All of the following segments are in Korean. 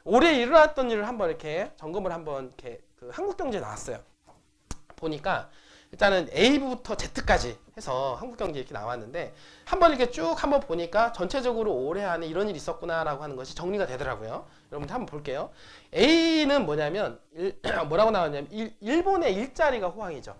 올해 일어났던 일을 한번 이렇게 점검을 한번 이렇게 그 한국경제에 나왔어요. 보니까 일단은 A부터 Z까지 해서 한국경제 이렇게 나왔는데 한번 이렇게 쭉 한번 보니까 전체적으로 올해 안에 이런 일이 있었구나라고 하는 것이 정리가 되더라고요. 여러분들 한번 볼게요. A는 뭐냐면 뭐라고 나왔냐면 일본의 일자리가 호황이죠.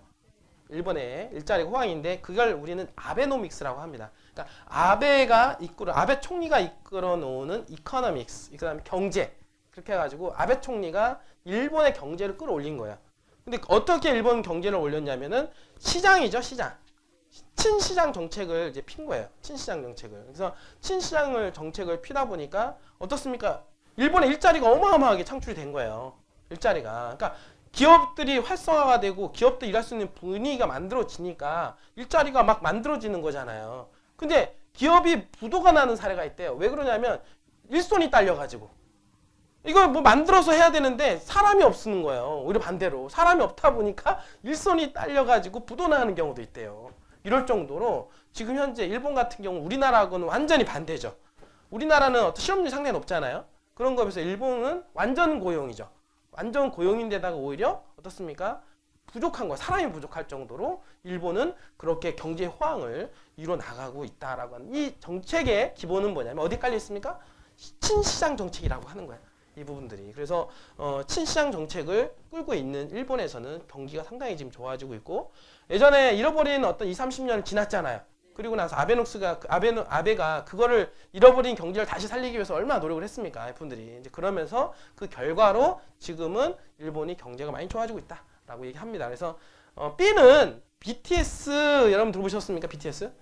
일본의 일자리가 호황인데 그걸 우리는 아베노믹스라고 합니다. 그러니까 아베 총리가 이끌어 놓는 이코노믹스, 그다음에 경제 그렇게 해가지고 아베 총리가 일본의 경제를 끌어올린 거예요. 근데 어떻게 일본 경제를 올렸냐면은 시장이죠, 시장. 친시장 정책을 이제 핀 거예요. 친시장 정책을. 그래서 친시장 정책을 피다 보니까 어떻습니까? 일본의 일자리가 어마어마하게 창출이 된 거예요. 일자리가. 그러니까 기업들이 활성화가 되고 기업들 일할 수 있는 분위기가 만들어지니까 일자리가 막 만들어지는 거잖아요. 근데 기업이 부도가 나는 사례가 있대요. 왜 그러냐면 일손이 딸려가지고. 이걸 뭐 만들어서 해야 되는데 사람이 없는 거예요. 오히려 반대로. 사람이 없다 보니까 일손이 딸려가지고 부도 나는 경우도 있대요. 이럴 정도로 지금 현재 일본 같은 경우 우리나라하고는 완전히 반대죠. 우리나라는 어떤 실업률이 상당히 높잖아요. 그런 거에 비해서 일본은 완전 고용이죠. 완전 고용인데다가 오히려 어떻습니까? 부족한 거, 사람이 부족할 정도로 일본은 그렇게 경제 호황을 이뤄 나가고 있다라고 하는 이 정책의 기본은 뭐냐면 어디 깔려 있습니까? 친시장 정책이라고 하는 거예요. 이 부분들이. 그래서 친시장 정책을 끌고 있는 일본에서는 경기가 상당히 지금 좋아지고 있고 예전에 잃어버린 어떤 20, 30년을 지났잖아요. 그리고 나서 아베가 그거를 잃어버린 경제를 다시 살리기 위해서 얼마나 노력을 했습니까? 분들이. 이제 그러면서 그 결과로 지금은 일본이 경제가 많이 좋아지고 있다라고 얘기합니다. 그래서 B는 BTS 여러분 들어보셨습니까? BTS?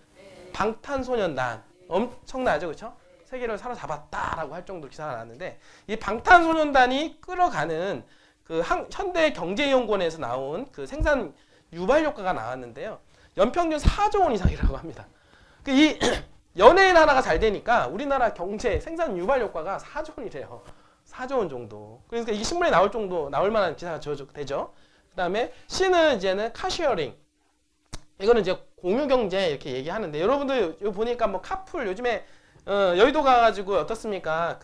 방탄소년단. 엄청나죠, 그렇죠? 세계를 사로잡았다라고 할 정도로 기사가 나왔는데 이 방탄소년단이 끌어가는 그 현대경제연구원에서 나온 그 생산 유발 효과가 나왔는데요. 연평균 4조 원 이상이라고 합니다. 이 연예인 하나가 잘 되니까 우리나라 경제 생산 유발 효과가 4조 원이래요. 4조 원 정도. 그러니까 이게 신문에 나올 정도 나올 만한 기사가 되죠. 그다음에 C는 이제는 카쉐어링. 이거는 이제 공유 경제 이렇게 얘기하는데 여러분들 이거 보니까 뭐 카풀 요즘에 여의도 가가지고 어떻습니까?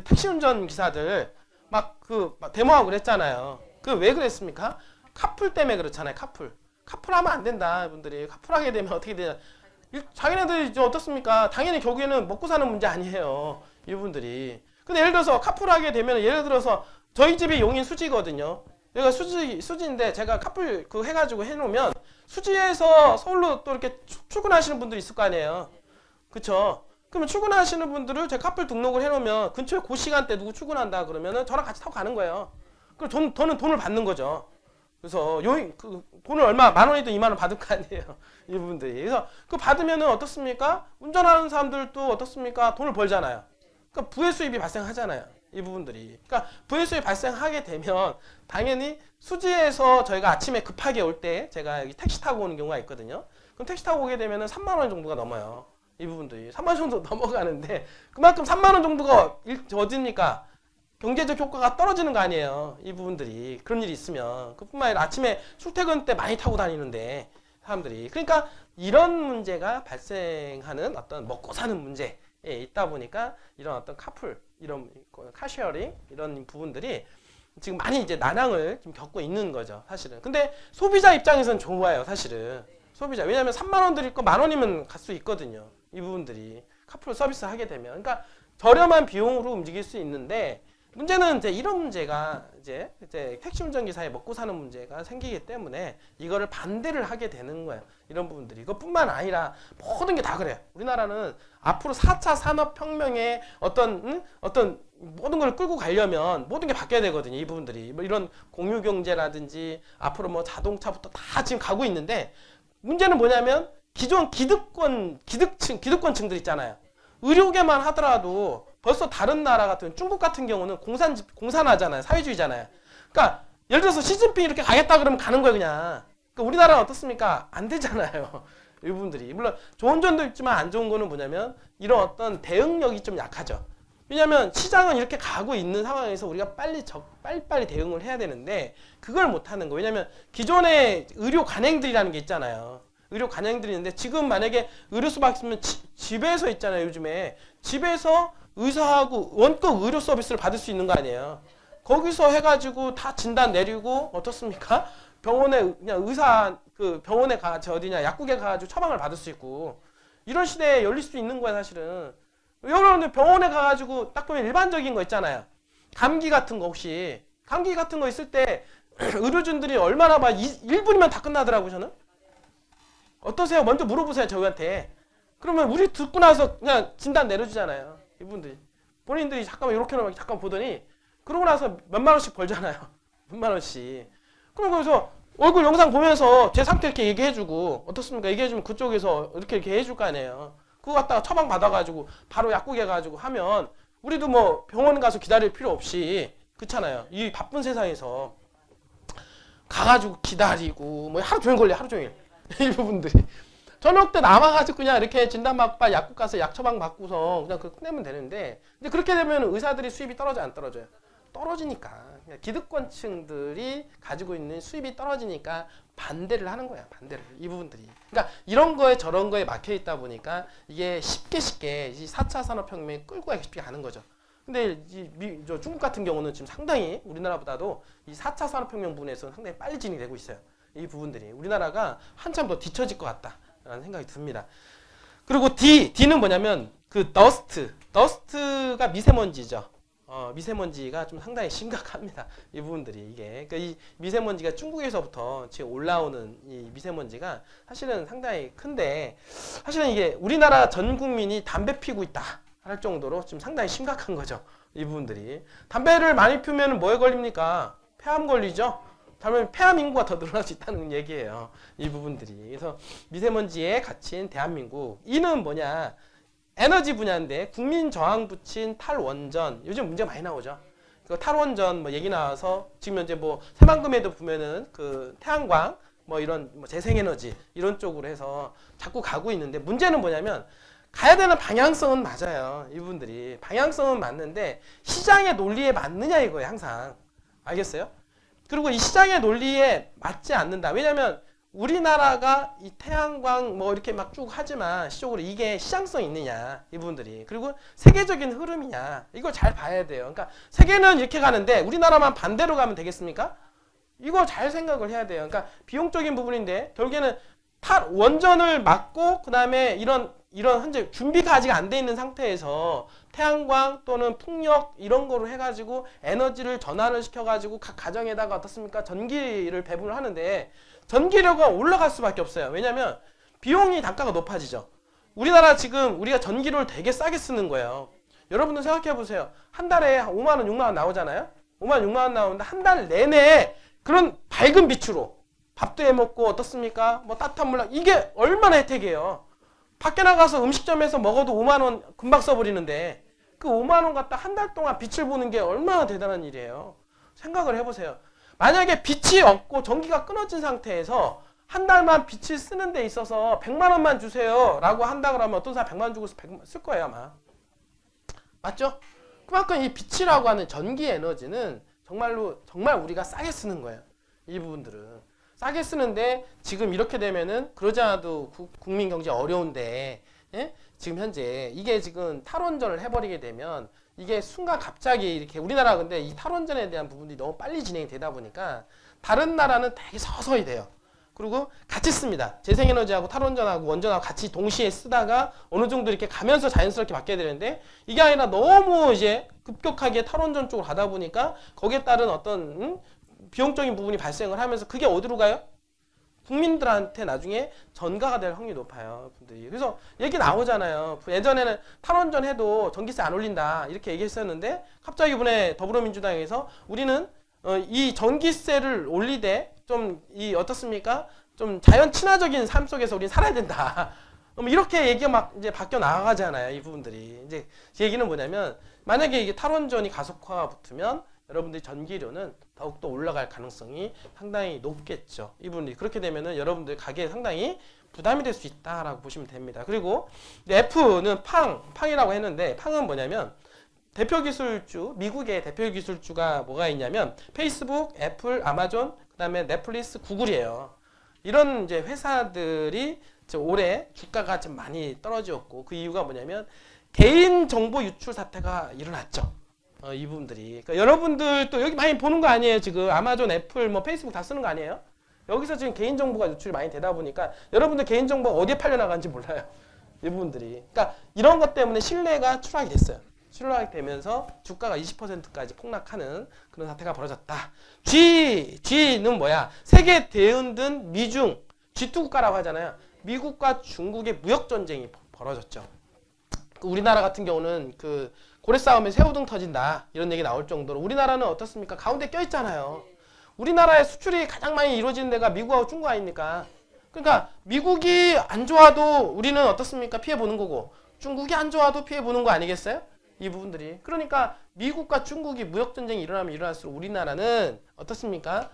택시 운전 기사들 막 데모하고 그랬잖아요. 왜 그랬습니까? 카풀 때문에 그렇잖아요. 카풀하면 안 된다, 분들이. 카풀하게 되면 어떻게 되냐? 자기네들이 이제 어떻습니까? 당연히 결국에는 먹고 사는 문제 아니에요, 이분들이. 근데 예를 들어서 카풀하게 되면 예를 들어서 저희 집이 용인 수지거든요. 여기가 수지인데 제가 카풀 해가지고 해놓으면 수지에서 서울로 또 이렇게 출근하시는 분들이 있을 거 아니에요. 그쵸? 그러면 출근하시는 분들을 제가 카풀 등록을 해놓으면 근처에 그 시간대 누구 출근한다 그러면은 저랑 같이 타고 가는 거예요. 그럼 저는 돈을 받는 거죠. 그래서 돈을 얼마, 10,000원이든 20,000원 받을 거 아니에요. 이분들이. 그래서 받으면은 어떻습니까? 운전하는 사람들도 어떻습니까? 돈을 벌잖아요. 그러니까 부의 수입이 발생하잖아요. 이 부분들이. 그러니까 부의 수입이 발생하게 되면 당연히 수지에서 저희가 아침에 급하게 올 때 제가 여기 택시 타고 오는 경우가 있거든요. 그럼 택시 타고 오게 되면은 30,000원 정도가 넘어요. 이 부분들이. 30,000원 정도 넘어가는데 그만큼 30,000원 정도가 어딥니까? 경제적 효과가 떨어지는 거 아니에요. 이 부분들이. 그런 일이 있으면. 그뿐만 아니라 아침에 출퇴근 때 많이 타고 다니는데 사람들이. 그러니까 이런 문제가 발생하는 어떤 먹고 사는 문제에 있다 보니까 이런 어떤 카풀, 이런 카쉐어링 이런 부분들이 지금 많이 이제 난항을 지금 겪고 있는 거죠. 사실은. 근데 소비자 입장에서는 좋아요. 사실은. 소비자. 왜냐하면 30,000원 드릴 거 10,000원이면 갈 수 있거든요. 이 부분들이. 카풀 서비스 하게 되면. 그러니까 저렴한 비용으로 움직일 수 있는데 문제는 이제 이런 문제가 이제 택시 운전기사의 먹고 사는 문제가 생기기 때문에 이거를 반대를 하게 되는 거예요. 이런 부분들이. 이것뿐만 아니라 모든 게 다 그래요. 우리나라는 앞으로 4차 산업혁명의 어떤 모든 걸 끌고 가려면 모든 게 바뀌어야 되거든요. 이 부분들이. 뭐 이런 공유경제라든지 앞으로 뭐 자동차부터 다 지금 가고 있는데 문제는 뭐냐면 기존 기득권층들 있잖아요. 의료계만 하더라도 벌써 다른 나라 같은 중국 같은 경우는 공산화잖아요. 사회주의잖아요. 그러니까 예를 들어서 시진핑이 이렇게 가겠다 그러면 가는 거예요, 그냥. 그러니까 우리나라는 어떻습니까? 안 되잖아요. 이 부분들이. 물론 좋은 점도 있지만 안 좋은 거는 뭐냐면 이런 어떤 대응력이 좀 약하죠. 왜냐하면 시장은 이렇게 가고 있는 상황에서 우리가 빨리빨리 대응을 해야 되는데 그걸 못하는 거. 왜냐하면 기존의 의료 관행들이라는 게 있잖아요. 의료 관행들이 있는데 지금 만약에 의료수 받으면 집에서 있잖아요. 요즘에 집에서 의사하고 원격 의료 서비스를 받을 수 있는 거 아니에요. 거기서 해가지고 다 진단 내리고 어떻습니까? 병원에 그냥 의사 그 병원에 어디냐 약국에 가가지고 처방을 받을 수 있고 이런 시대에 열릴 수 있는 거야 사실은. 여러분들 병원에 가가지고 딱 보면 일반적인 거 있잖아요. 감기 같은 거 혹시 감기 같은 거 있을 때 의료진들이 얼마나 봐 1분이면 다 끝나더라고 저는. 어떠세요? 먼저 물어보세요 저희한테. 그러면 우리 듣고 나서 그냥 진단 내려주잖아요. 이분들이 본인들이 잠깐만 이렇게 잠깐 보더니 그러고 나서 몇만 원씩 벌잖아요. 몇만 원씩. 그럼 거기서 얼굴 영상 보면서 제 상태 이렇게 얘기해주고 어떻습니까? 얘기해주면 그쪽에서 이렇게 해줄 거 아니에요. 그거 갖다가 처방 받아가지고 바로 약국에 가지고 하면 우리도 뭐 병원 가서 기다릴 필요 없이 그렇잖아요. 이 바쁜 세상에서 가가지고 기다리고 뭐 하루 종일 걸려 하루 종일 이분들이 저녁 때 남아가지고 그냥 이렇게 진단받고 약국 가서 약 처방 받고서 그냥 그거 끝내면 되는데 이제 그렇게 되면 의사들이 수입이 떨어져 안 떨어져요? 떨어지니까 기득권층들이 가지고 있는 수입이 떨어지니까 반대를 하는 거야. 반대를 이 부분들이. 그러니까 이런 거에 저런 거에 막혀 있다 보니까 이게 쉽게 이 4차 산업혁명이 끌고 가기 쉽게 가는 거죠. 근데 저 중국 같은 경우는 지금 상당히 우리나라보다도 이 4차 산업혁명 부분에서는 상당히 빨리 진행되고 있어요. 이 부분들이 우리나라가 한참 더 뒤처질 것 같다라는 생각이 듭니다. 그리고 D는 뭐냐면 그 더스트가 미세먼지죠. 미세먼지가 좀 상당히 심각합니다. 이 부분들이 이게 그러니까 이 미세먼지가 중국에서부터 지금 올라오는 이 미세먼지가 사실은 상당히 큰데 사실은 이게 우리나라 전 국민이 담배 피우고 있다 할 정도로 좀 상당히 심각한 거죠. 이 부분들이 담배를 많이 피우면 뭐에 걸립니까? 폐암 걸리죠. 다음에 폐암 인구가 더 늘어날 수 있다는 얘기예요. 이 부분들이. 그래서 미세먼지에 갇힌 대한민국. 이는 뭐냐? 에너지 분야인데 국민 저항 붙인 탈원전. 요즘 문제 많이 나오죠. 그 탈원전 뭐 얘기 나와서 지금 현재 뭐 새만금에도 보면은 그 태양광 뭐 이런 뭐 재생에너지 이런 쪽으로 해서 자꾸 가고 있는데 문제는 뭐냐면 가야 되는 방향성은 맞아요. 이분들이 방향성은 맞는데 시장의 논리에 맞느냐 이거예요. 항상. 알겠어요? 그리고 이 시장의 논리에 맞지 않는다. 왜냐면 우리나라가 이 태양광 뭐 이렇게 막 쭉 하지만 시적으로 이게 시장성이 있느냐 이 부분들이. 그리고 세계적인 흐름이냐 이걸 잘 봐야 돼요. 그러니까 세계는 이렇게 가는데 우리나라만 반대로 가면 되겠습니까? 이거 잘 생각을 해야 돼요. 그러니까 비용적인 부분인데 결국에는 원전을 막고 그 다음에 이런 현재 준비가 아직 안 돼 있는 상태에서 태양광 또는 풍력 이런 거로 해가지고 에너지를 전환을 시켜가지고 각 가정에다가 어떻습니까? 전기를 배분을 하는데 전기료가 올라갈 수밖에 없어요. 왜냐면 비용이 단가가 높아지죠. 우리나라 지금 우리가 전기료를 되게 싸게 쓰는 거예요. 여러분들 생각해 보세요. 한 달에 5만 원, 6만 원 나오잖아요. 5만 원, 6만 원 나오는데 한 달 내내 그런 밝은 빛으로 밥도 해 먹고 어떻습니까? 뭐 따뜻한 물 이게 얼마나 혜택이에요. 밖에 나가서 음식점에서 먹어도 5만 원 금방 써버리는데 그 5만 원 갖다 한 달 동안 빛을 보는 게 얼마나 대단한 일이에요. 생각을 해보세요. 만약에 빛이 없고 전기가 끊어진 상태에서 한 달만 빛을 쓰는 데 있어서 100만 원만 주세요 라고 한다 그러면 어떤 사람 100만 원 주고 쓸 거예요 아마. 맞죠? 그만큼 이 빛이라고 하는 전기 에너지는 정말 우리가 싸게 쓰는 거예요. 이 부분들은. 싸게 쓰는데 지금 이렇게 되면은 그러지 않아도 국민 경제 어려운데 예? 지금 현재 이게 지금 탈원전을 해버리게 되면 이게 순간 갑자기 이렇게 우리나라 근데 이 탈원전에 대한 부분들이 너무 빨리 진행이 되다 보니까 다른 나라는 되게 서서히 돼요. 그리고 같이 씁니다. 재생에너지하고 탈원전하고 원전하고 같이 동시에 쓰다가 어느 정도 이렇게 가면서 자연스럽게 바뀌어야 되는데 이게 아니라 너무 이제 급격하게 탈원전 쪽으로 가다 보니까 거기에 따른 어떤 비용적인 부분이 발생을 하면서 그게 어디로 가요? 국민들한테 나중에 전가가 될 확률이 높아요. 분들이. 그래서 얘기 나오잖아요. 예전에는 탈원전 해도 전기세 안 올린다 이렇게 얘기했었는데 갑자기 이번에 더불어민주당에서 우리는 이 전기세를 올리되 좀 어떻습니까? 좀 자연 친화적인 삶 속에서 우리는 살아야 된다. 이렇게 얘기가 막 이제 바뀌어 나가잖아요. 이 부분들이. 이제 제 얘기는 뭐냐면 만약에 이게 탈원전이 가속화가 붙으면 여러분들이 전기료는 더욱더 올라갈 가능성이 상당히 높겠죠. 이 부분이 그렇게 되면은 여러분들 가게에 상당히 부담이 될 수 있다라고 보시면 됩니다. 그리고 F는 팡이라고 했는데 팡은 뭐냐면 대표 기술주, 미국의 대표 기술주가 뭐가 있냐면 페이스북, 애플, 아마존, 그다음에 넷플릭스, 구글이에요. 이런 이제 회사들이 올해 주가가 좀 많이 떨어졌고 그 이유가 뭐냐면 개인정보 유출 사태가 일어났죠. 이 부분들이. 그러니까 여러분들 또 여기 많이 보는 거 아니에요? 지금 아마존, 애플, 뭐 페이스북 다 쓰는 거 아니에요? 여기서 지금 개인정보가 유출이 많이 되다 보니까 여러분들 개인정보가 어디에 팔려나가는지 몰라요. 이 부분들이. 그러니까 이런 것 때문에 신뢰가 추락이 됐어요. 추락이 되면서 주가가 20%까지 폭락하는 그런 사태가 벌어졌다. G는 뭐야? 세계 대흔든 미중 G2 국가라고 하잖아요. 미국과 중국의 무역 전쟁이 벌어졌죠. 우리나라 같은 경우는 그 고래 싸움에 새우등 터진다 이런 얘기 나올 정도로 우리나라는 어떻습니까? 가운데 껴있잖아요. 우리나라의 수출이 가장 많이 이루어지는 데가 미국하고 중국 아닙니까? 그러니까 미국이 안 좋아도 우리는 어떻습니까? 피해보는 거고 중국이 안 좋아도 피해보는 거 아니겠어요? 이 부분들이. 그러니까 미국과 중국이 무역전쟁이 일어나면 일어날수록 우리나라는 어떻습니까?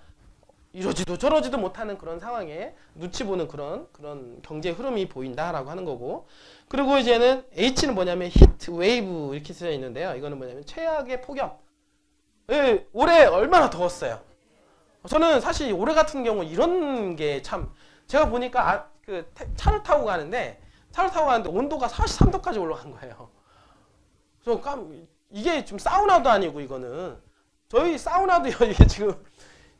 이러지도 저러지도 못하는 그런 상황에 눈치 보는 그런 경제 흐름이 보인다라고 하는 거고. 그리고 이제는 H는 뭐냐면 히트 웨이브 이렇게 쓰여 있는데요. 이거는 뭐냐면 최악의 폭염. 예, 올해 얼마나 더웠어요. 저는 사실 올해 같은 경우 이런 게 참 제가 보니까 차를 타고 가는데 온도가 43도까지 올라간 거예요. 그래서 이게 좀 사우나도 아니고 이거는 저희 사우나도요. 이게 지금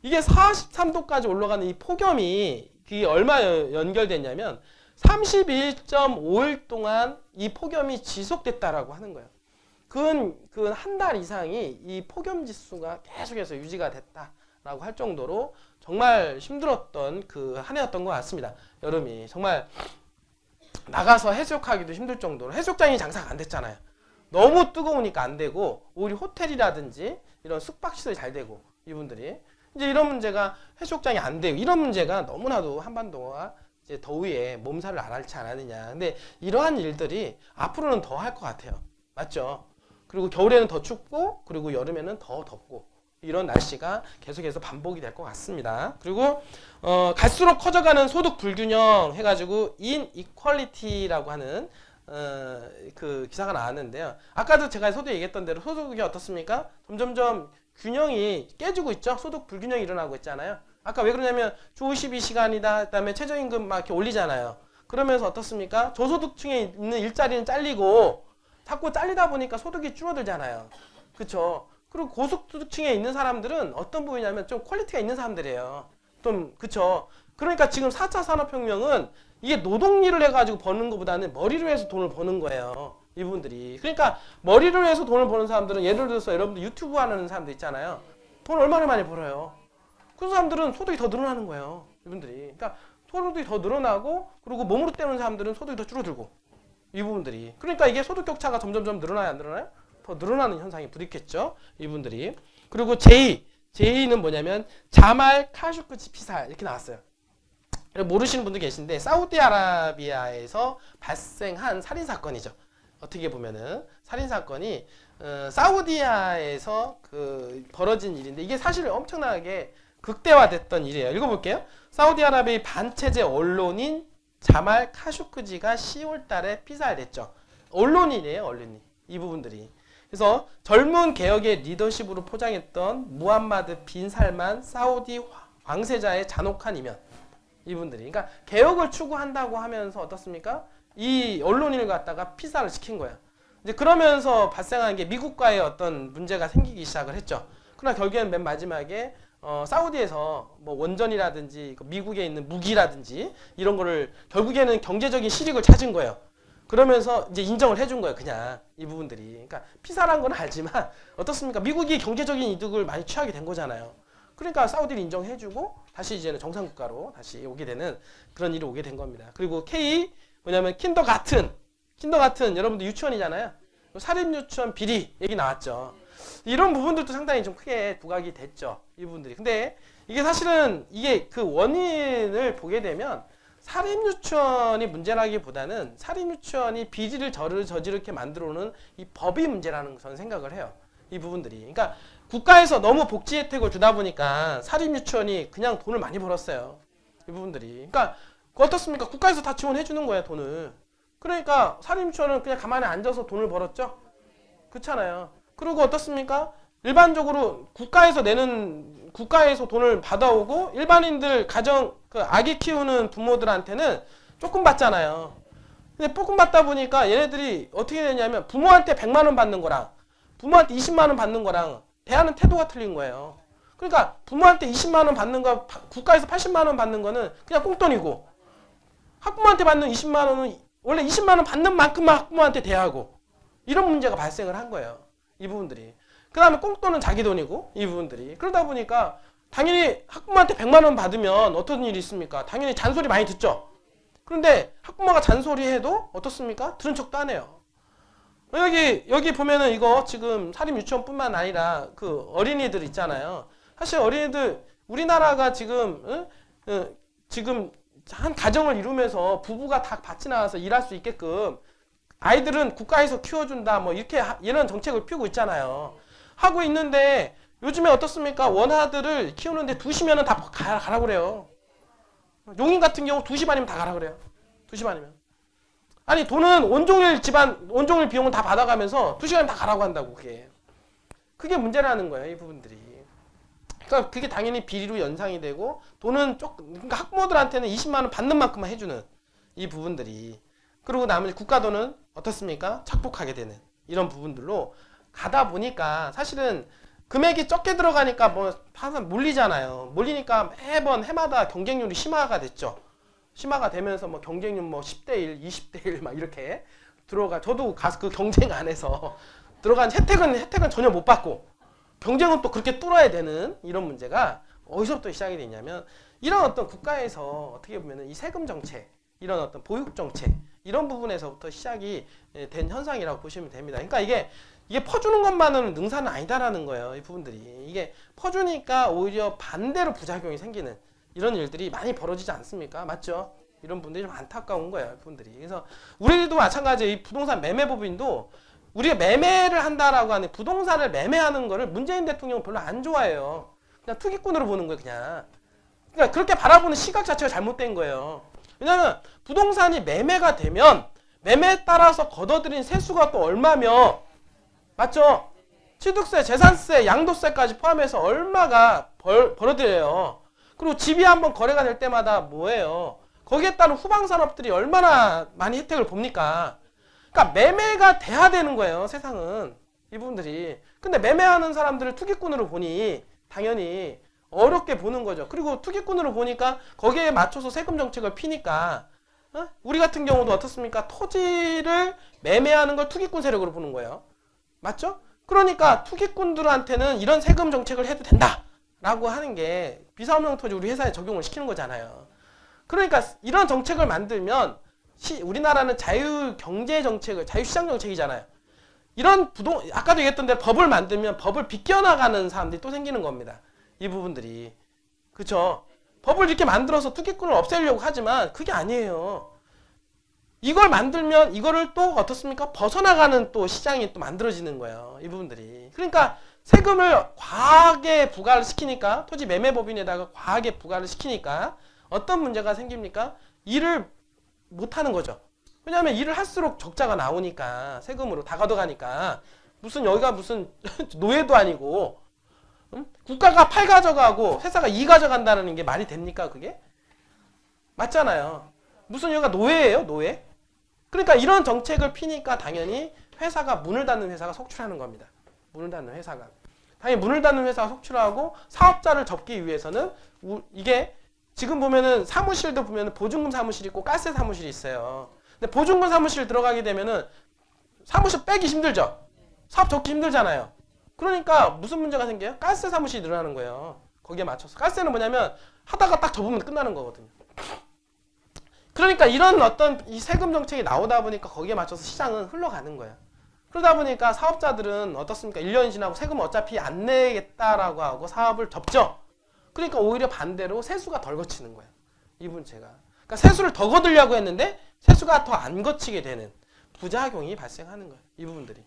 이게 43도까지 올라가는 이 폭염이 그게 얼마 연결됐냐면 31.5일 동안 이 폭염이 지속됐다라고 하는 거예요. 근 한 달 이상이 이 폭염 지수가 계속해서 유지가 됐다라고 할 정도로 정말 힘들었던 그 한 해였던 것 같습니다. 여름이 정말 나가서 해수욕하기도 힘들 정도로 해수욕장이 장사가 안 됐잖아요. 너무 뜨거우니까 안 되고 오히려 호텔이라든지 이런 숙박시설이 잘 되고 이분들이 이제 이런 문제가 해수욕장이 안 되고 이런 문제가 너무나도 한반도가 이제 더위에 몸살을 앓지 않았느냐. 근데 이러한 일들이 앞으로는 더 할 것 같아요. 맞죠? 그리고 겨울에는 더 춥고 그리고 여름에는 더 덥고 이런 날씨가 계속해서 반복이 될 것 같습니다. 그리고 갈수록 커져가는 소득 불균형 해가지고 인이퀄리티라고 하는 그 기사가 나왔는데요. 아까도 제가 소득 얘기했던 대로 소득이 어떻습니까? 점점점 균형이 깨지고 있죠. 소득 불균형이 일어나고 있잖아요. 아까 왜 그러냐면 주 52시간이다. 그다음에 최저임금 막 이렇게 올리잖아요. 그러면서 어떻습니까? 저소득층에 있는 일자리는 잘리고 자꾸 잘리다 보니까 소득이 줄어들잖아요. 그쵸? 그리고 고소득층에 있는 사람들은 어떤 부분이냐면 좀 퀄리티가 있는 사람들이에요. 좀 그쵸? 그러니까 지금 4차 산업혁명은 이게 노동일을 해가지고 버는 것보다는 머리를 해서 돈을 버는 거예요. 이분들이. 그러니까 머리를 해서 돈을 버는 사람들은 예를 들어서 여러분들 유튜브 하는 사람들 있잖아요. 돈 얼마나 많이 벌어요. 그 사람들은 소득이 더 늘어나는 거예요. 이분들이. 그러니까 소득이 더 늘어나고 그리고 몸으로 때우는 사람들은 소득이 더 줄어들고 이 부분들이. 그러니까 이게 소득 격차가 점점점 늘어나요, 안 늘어나요? 더 늘어나는 현상이 부딪혔죠. 이분들이. 그리고 J는 뭐냐면 자말 카쇼크지 피살 이렇게 나왔어요. 모르시는 분들 계신데 사우디아라비아에서 발생한 살인사건이죠. 어떻게 보면은 살인사건이 사우디아에서 벌어진 일인데 이게 사실 엄청나게 극대화됐던 일이에요. 읽어볼게요. 사우디아라비아의 반체제 언론인 자말 카쇼크지가 10월 달에 피살됐죠. 언론인이에요. 언론인. 이 부분들이. 그래서 젊은 개혁의 리더십으로 포장했던 무함마드 빈 살만 사우디 왕세자의 잔혹한 이면. 이분들이. 그러니까 개혁을 추구한다고 하면서 어떻습니까? 이 언론인을 갖다가 피살을 시킨 거야. 이제 그러면서 발생한 게 미국과의 어떤 문제가 생기기 시작을 했죠. 그러나 결국에는 맨 마지막에 사우디에서 뭐 원전이라든지 미국에 있는 무기라든지 이런 거를 결국에는 경제적인 실익을 찾은 거예요. 그러면서 이제 인정을 해준 거예요. 그냥 이 부분들이. 그러니까 피살한 건 알지만 어떻습니까? 미국이 경제적인 이득을 많이 취하게 된 거잖아요. 그러니까 사우디를 인정해주고 다시 이제는 정상국가로 다시 오게 되는 그런 일이 오게 된 겁니다. 그리고 K 뭐냐면 킨더가튼 여러분들 유치원이잖아요. 사립유치원 비리 얘기 나왔죠. 이런 부분들도 상당히 좀 크게 부각이 됐죠. 이 부분들이. 근데 이게 사실은 이게 그 원인을 보게 되면 사립유치원이 문제라기보다는 사립유치원이 비리를 저지르게 만들어오는 이 법이 문제라는 저는 생각을 해요. 이 부분들이. 그러니까 국가에서 너무 복지 혜택을 주다 보니까 사립유치원이 그냥 돈을 많이 벌었어요. 이 부분들이. 그러니까 어떻습니까? 국가에서 다 지원해 주는 거야, 돈을. 그러니까 사립유치원은 그냥 가만히 앉아서 돈을 벌었죠? 그렇잖아요. 그리고 어떻습니까? 일반적으로 국가에서 돈을 받아오고 일반인들 아기 키우는 부모들한테는 조금 받잖아요. 근데 볶음 받다 보니까 얘네들이 어떻게 되냐면 부모한테 100만 원 받는 거랑 부모한테 20만 원 받는 거랑 대하는 태도가 틀린 거예요. 그러니까 부모한테 20만 원 받는 거, 국가에서 80만 원 받는 거는 그냥 꽁돈이고, 학부모한테 받는 20만 원은 원래 20만 원 받는 만큼만 학부모한테 대하고, 이런 문제가 발생을 한 거예요. 이 부분들이. 그 다음에 꽁돈은 자기 돈이고, 이 부분들이. 그러다 보니까 당연히 학부모한테 100만 원 받으면 어떤 일이 있습니까? 당연히 잔소리 많이 듣죠. 그런데 학부모가 잔소리해도 어떻습니까? 들은 척도 안 해요. 여기 보면은 이거 지금 사립유치원뿐만 아니라 그 어린이들 있잖아요. 사실 어린이들 우리나라가 지금 지금 한 가정을 이루면서 부부가 다 같이 나와서 일할 수 있게끔 아이들은 국가에서 키워준다 뭐 이렇게 이런 정책을 피우고 있잖아요. 하고 있는데 요즘에 어떻습니까? 원아들을 키우는데 2시면은 다 가라 그래요. 용인 같은 경우 2시 반이면 다 가라 그래요. 2시 반이면. 아니 돈은 온종일 비용은 다 받아가면서 2시간이면 다 가라고 한다고 그게 문제라는 거예요. 이 부분들이. 그러니까 그게 당연히 비리로 연상이 되고 돈은 그러니까 학부모들한테는 20만 원 받는 만큼만 해주는 이 부분들이. 그리고 나머지 국가 돈은 어떻습니까? 착복하게 되는 이런 부분들로 가다 보니까 사실은 금액이 적게 들어가니까 뭐 항상 몰리잖아요. 몰리니까 매번 해마다 경쟁률이 심화가 됐죠. 심화가 되면서 뭐 경쟁률 뭐 10대 1, 20대 1 막 이렇게 저도 가서 그 경쟁 안에서 들어간 혜택은 전혀 못 받고 경쟁은 또 그렇게 뚫어야 되는 이런 문제가 어디서부터 시작이 되냐면 이런 어떤 국가에서 어떻게 보면은 이 세금 정책, 이런 어떤 보육 정책 이런 부분에서부터 시작이 된 현상이라고 보시면 됩니다. 그러니까 이게 퍼주는 것만으로는 능사는 아니다라는 거예요. 이 부분들이. 이게 퍼주니까 오히려 반대로 부작용이 생기는 이런 일들이 많이 벌어지지 않습니까? 맞죠? 이런 분들이 좀 안타까운 거예요. 분들이. 그래서 우리도 마찬가지예요. 이 부동산 매매법인도 우리가 매매를 한다라고 하는 부동산을 매매하는 거를 문재인 대통령은 별로 안 좋아해요. 그냥 투기꾼으로 보는 거예요. 그러니까 그렇게 바라보는 시각 자체가 잘못된 거예요. 왜냐하면 부동산이 매매가 되면 매매에 따라서 걷어들인 세수가 또 얼마며 맞죠? 취득세, 재산세, 양도세까지 포함해서 얼마가 벌어들여요. 그리고 집이 한번 거래가 될 때마다 뭐예요? 거기에 따른 후방산업들이 얼마나 많이 혜택을 봅니까? 그러니까 매매가 돼야 되는 거예요. 세상은. 이 부분들이. 근데 매매하는 사람들을 투기꾼으로 보니 당연히 어렵게 보는 거죠. 그리고 투기꾼으로 보니까 거기에 맞춰서 세금 정책을 피니까 우리 같은 경우도 어떻습니까? 토지를 매매하는 걸 투기꾼 세력으로 보는 거예요. 맞죠? 그러니까 투기꾼들한테는 이런 세금 정책을 해도 된다 라고 하는 게 비사업용 토지 우리 회사에 적용을 시키는 거잖아요. 그러니까 이런 정책을 만들면 우리나라는 자유경제 정책을 자유시장 정책이잖아요. 이런 아까도 얘기했던 대로 법을 만들면 법을 비껴나가는 사람들이 또 생기는 겁니다. 이 부분들이. 그쵸? 법을 이렇게 만들어서 투기꾼을 없애려고 하지만 그게 아니에요. 이걸 만들면 이거를 또 어떻습니까? 벗어나가는 또 시장이 또 만들어지는 거예요. 이 부분들이. 그러니까 세금을 과하게 부과를 시키니까 토지 매매법인에다가 과하게 부과를 시키니까 어떤 문제가 생깁니까? 일을 못하는 거죠. 왜냐하면 일을 할수록 적자가 나오니까 세금으로 다 걷어가니까 여기가 무슨 노예도 아니고 국가가 8 가져가고 회사가 2 가져간다는 게 말이 됩니까 그게? 맞잖아요. 무슨 여기가 노예예요? 노예? 그러니까 이런 정책을 피니까 당연히 회사가 문을 닫는 회사가 속출하는 겁니다. 문을 닫는 회사가. 당연히 문을 닫는 회사가 속출하고 사업자를 접기 위해서는 이게 지금 보면은 사무실도 보면은 보증금 사무실이 있고 가스 사무실이 있어요. 근데 보증금 사무실 들어가게 되면은 사무실 빼기 힘들죠? 사업 접기 힘들잖아요. 그러니까 무슨 문제가 생겨요? 가스 사무실이 늘어나는 거예요. 거기에 맞춰서. 가스는 뭐냐면 하다가 딱 접으면 끝나는 거거든요. 그러니까 이런 어떤 이 세금 정책이 나오다 보니까 거기에 맞춰서 시장은 흘러가는 거예요. 그러다 보니까 사업자들은 어떻습니까? 1년이 지나고 세금을 어차피 안 내겠다라고 하고 사업을 접죠. 그러니까 오히려 반대로 세수가 덜 거치는 거예요. 이 문제가. 그러니까 세수를 더 거두려고 했는데 세수가 더 안 거치게 되는 부작용이 발생하는 거예요. 이 부분들이.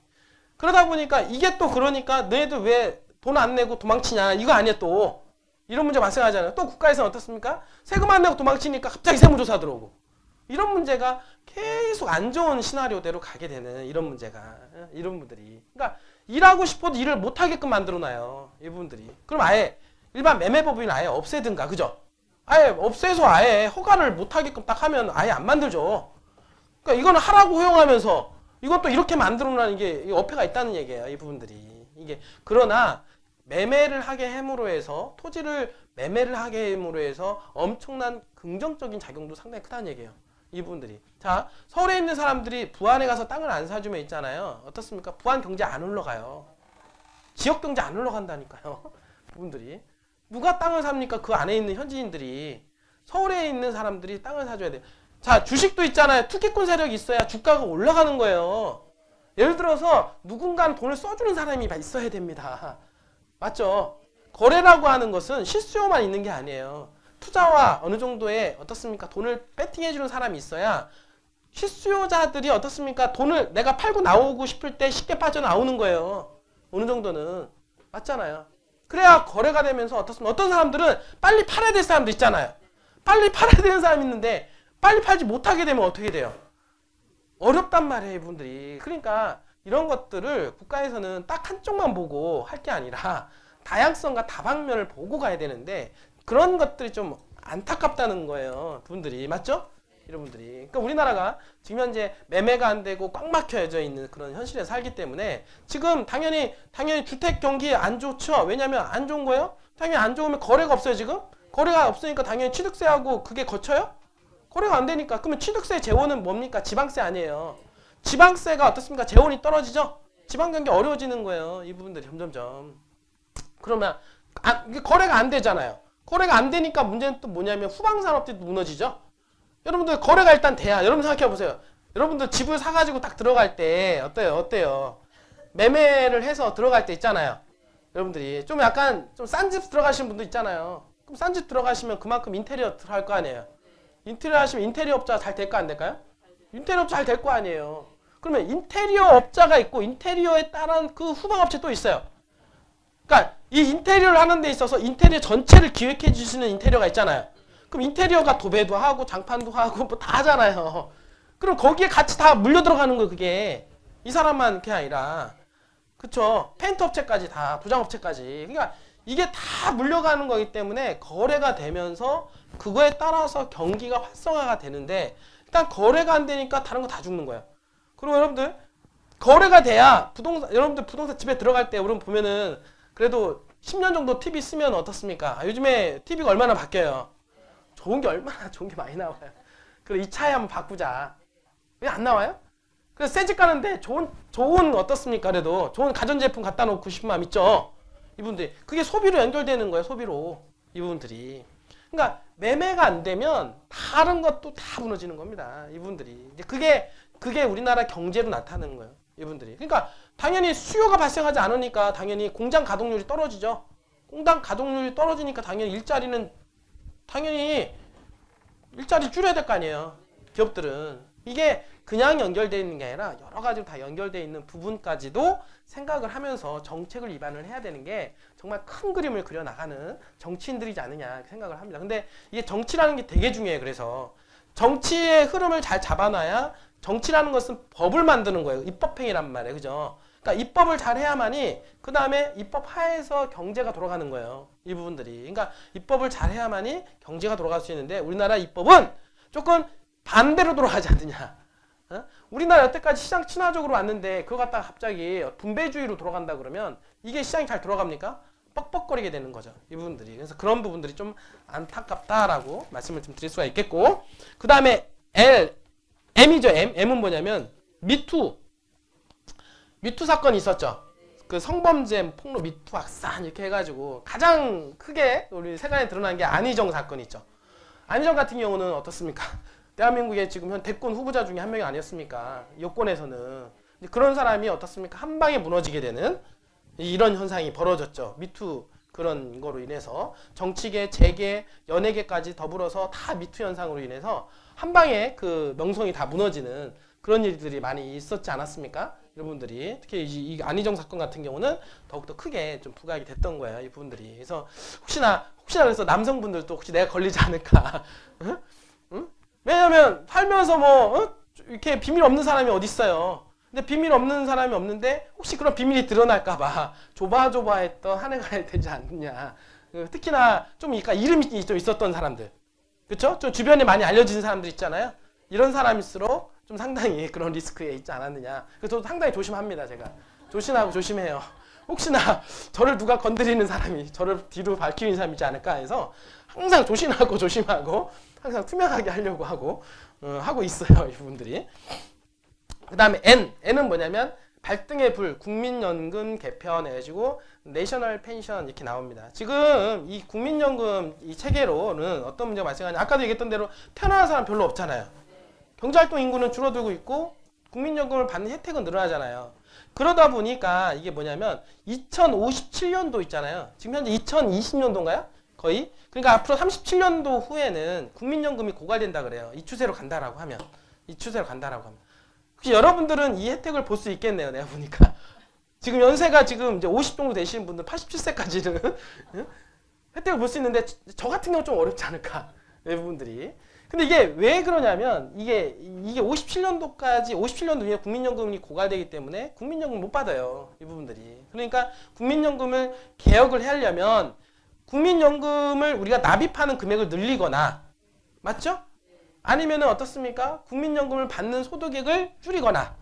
그러다 보니까 이게 또 그러니까 너희들 왜 돈 안 내고 도망치냐 이거 아니야 또. 이런 문제 발생하잖아요. 또 국가에서는 어떻습니까? 세금 안 내고 도망치니까 갑자기 세무조사 들어오고. 이런 문제가 계속 안 좋은 시나리오대로 가게 되는 이런 문제가. 이런 분들이. 그러니까 일하고 싶어도 일을 못하게끔 만들어놔요. 이 부분들이. 그럼 아예 일반 매매법인을 아예 없애든가. 그죠? 아예 없애서 아예 허가를 못하게끔 딱 하면 아예 안 만들죠. 그러니까 이거는 하라고 허용하면서 이건 또 이렇게 만들어놓는 게 어폐가 있다는 얘기예요. 이 부분들이. 이게 그러나 매매를 하게 함으로 해서 토지를 매매를 하게 함으로 해서 엄청난 긍정적인 작용도 상당히 크다는 얘기예요. 이 부분들이. 자, 서울에 있는 사람들이 부안에 가서 땅을 안 사주면 있잖아요. 어떻습니까? 부안 경제 안 올라가요. 지역 경제 안 올라간다니까요. 부분들이. 누가 땅을 삽니까? 그 안에 있는 현지인들이. 서울에 있는 사람들이 땅을 사줘야 돼요. 자, 주식도 있잖아요. 투기권 세력이 있어야 주가가 올라가는 거예요. 예를 들어서 누군가는 돈을 써주는 사람이 있어야 됩니다. 맞죠? 거래라고 하는 것은 실수요만 있는 게 아니에요. 투자와 어느 정도의 어떻습니까? 돈을 배팅해주는 사람이 있어야 실수요자들이 어떻습니까? 돈을 내가 팔고 나오고 싶을 때 쉽게 빠져나오는 거예요. 어느 정도는. 맞잖아요. 그래야 거래가 되면서 어떻습니까? 어떤 사람들은 빨리 팔아야 될 사람도 있잖아요. 빨리 팔아야 되는 사람이 있는데 빨리 팔지 못하게 되면 어떻게 돼요? 어렵단 말이에요, 이분들이. 그러니까 이런 것들을 국가에서는 딱 한쪽만 보고 할 게 아니라 다양성과 다방면을 보고 가야 되는데 그런 것들이 좀 안타깝다는 거예요, 분들이. 맞죠? 이런 분들이. 그러니까 우리나라가 지금 현재 매매가 안 되고 꽉 막혀져 있는 그런 현실에 살기 때문에 지금 당연히 주택 경기 안 좋죠. 왜냐면 안 좋은 거예요? 당연히 안 좋으면 거래가 없어요, 지금? 거래가 없으니까 당연히 취득세하고 그게 거쳐요? 거래가 안 되니까. 그러면 취득세 재원은 뭡니까? 지방세 아니에요. 지방세가 어떻습니까? 재원이 떨어지죠? 지방 경기 어려워지는 거예요. 이 부분들이 점점점. 그러면 이게 거래가 안 되잖아요. 거래가 안 되니까 문제는 또 뭐냐면 후방산업들이 무너지죠? 여러분들 거래가 일단 돼야. 여러분 생각해 보세요. 여러분들 집을 사가지고 딱 들어갈 때 어때요? 매매를 해서 들어갈 때 있잖아요. 여러분들이 좀 약간 좀 싼 집 들어가시는 분도 있잖아요. 그럼 싼 집 들어가시면 그만큼 인테리어 할 거 아니에요. 인테리어 하시면 인테리어 업자가 잘 될 거 안 될까요? 인테리어 업자 잘 될 거 아니에요. 그러면 인테리어 업자가 있고 인테리어에 따른 그 후방업체 또 있어요. 그러니까 이 인테리어를 하는 데 있어서 인테리어 전체를 기획해 주시는 인테리어가 있잖아요. 그럼 인테리어가 도배도 하고 장판도 하고 뭐 다 하잖아요. 그럼 거기에 같이 다 물려 들어가는 거예요, 그게. 이 사람만 그게 아니라. 그쵸? 페인트 업체까지 다, 도장 업체까지. 그러니까 이게 다 물려가는 거기 때문에 거래가 되면서 그거에 따라서 경기가 활성화가 되는데 일단 거래가 안 되니까 다른 거 다 죽는 거예요. 그리고 여러분들 거래가 돼야 여러분들 부동산 집에 들어갈 때 우리 보면은 그래도 10년 정도 TV 쓰면 어떻습니까? 요즘에 TV가 얼마나 바뀌어요. 좋은 게 얼마나 좋은 게 많이 나와요. 그래 이 차에 한번 바꾸자. 왜 안 나와요? 그래서 새 집 가는데 좋은 어떻습니까? 그래도 좋은 가전제품 갖다 놓고 싶은 마음 있죠. 이분들이 그게 소비로 연결되는 거예요. 소비로 이 부분들이. 그러니까 매매가 안 되면 다른 것도 다 무너지는 겁니다. 이분들이. 이제 그게 우리나라 경제로 나타나는 거예요. 이분들이. 그러니까 당연히 수요가 발생하지 않으니까 당연히 공장 가동률이 떨어지죠. 공장 가동률이 떨어지니까 당연히 일자리를 줄여야 될 거 아니에요. 기업들은. 이게 그냥 연결되어 있는 게 아니라 여러 가지로 다 연결되어 있는 부분까지도 생각을 하면서 정책을 입안을 해야 되는 게 정말 큰 그림을 그려나가는 정치인들이지 않느냐 생각을 합니다. 근데 이게 정치라는 게 되게 중요해요. 그래서 정치의 흐름을 잘 잡아놔야 정치라는 것은 법을 만드는 거예요. 입법행위란 말이에요. 그죠? 그러니까 입법을 잘 해야만이 그 다음에 입법 하에서 경제가 돌아가는 거예요. 이 부분들이. 그러니까 입법을 잘 해야만이 경제가 돌아갈 수 있는데 우리나라 입법은 조금 반대로 돌아가지 않느냐. 어? 우리나라 여태까지 시장 친화적으로 왔는데 그거 갖다가 갑자기 분배주의로 돌아간다 그러면 이게 시장이 잘 돌아갑니까? 뻑뻑거리게 되는 거죠. 이 부분들이. 그래서 그런 부분들이 좀 안타깝다라고 말씀을 좀 드릴 수가 있겠고 그 다음에 M이죠. M은 뭐냐면 미투 사건이 있었죠. 그 성범죄, 폭로, 미투, 확산 이렇게 해가지고 가장 크게 우리 세간에 드러난 게 안희정 사건이 있죠. 안희정 같은 경우는 어떻습니까? 대한민국의 지금 현 대권 후보자 중에 한 명이 아니었습니까? 여권에서는. 그런 사람이 어떻습니까? 한 방에 무너지게 되는 이런 현상이 벌어졌죠. 미투 그런 거로 인해서 정치계, 재계, 연예계까지 더불어서 다 미투 현상으로 인해서 한 방에 그 명성이 다 무너지는 그런 일들이 많이 있었지 않았습니까? 여러분들이 특히 이 안희정 사건 같은 경우는 더욱더 크게 좀 부각이 됐던 거예요. 이 부분들이. 그래서 혹시나 그래서 남성분들도 혹시 내가 걸리지 않을까? 응? 응? 왜냐면 살면서 이렇게 비밀 없는 사람이 어디 있어요. 근데 비밀 없는 사람이 없는데 혹시 그런 비밀이 드러날까봐 조바조바했던 한 해가 되지 않느냐. 특히나 좀 그러니까 이름이 좀 있었던 사람들. 그쵸? 좀 주변에 많이 알려진 사람들 있잖아요. 이런 사람일수록 좀 상당히 그런 리스크에 있지 않았느냐. 그래서 저도 상당히 조심합니다. 제가 조심해요. 혹시나 저를 누가 건드리는 사람이 저를 뒤로 밝히는 사람이 있지 않을까 해서 항상 조심하고 항상 투명하게 하려고 하고 있어요. 이분들이. 그 다음에 N은 뭐냐면 발등의 불, 국민연금 개편 해가지고 내셔널 펜션 이렇게 나옵니다. 지금 이 국민연금 이 체계로는 어떤 문제가 발생하냐. 아까도 얘기했던 대로 태어나는 사람 별로 없잖아요. 경제활동 인구는 줄어들고 있고 국민연금을 받는 혜택은 늘어나잖아요. 그러다 보니까 이게 뭐냐면 2057년도 있잖아요. 지금 현재 2020년도인가요? 거의? 그러니까 앞으로 37년도 후에는 국민연금이 고갈된다 그래요. 이 추세로 간다라고 하면. 혹시 여러분들은 이 혜택을 볼 수 있겠네요. 내가 보니까. 지금 연세가 지금 이제 50 정도 되시는 분들 87세까지는 혜택을 볼 수 있는데 저 같은 경우는 좀 어렵지 않을까. 외부분들이. 근데 이게 왜 그러냐면 이게 57년도 후에 국민연금이 고갈되기 때문에 국민연금 못 받아요. 이 부분들이. 그러니까 국민연금을 개혁을 하려면 국민연금을 우리가 납입하는 금액을 늘리거나 맞죠? 아니면은 어떻습니까? 국민연금을 받는 소득액을 줄이거나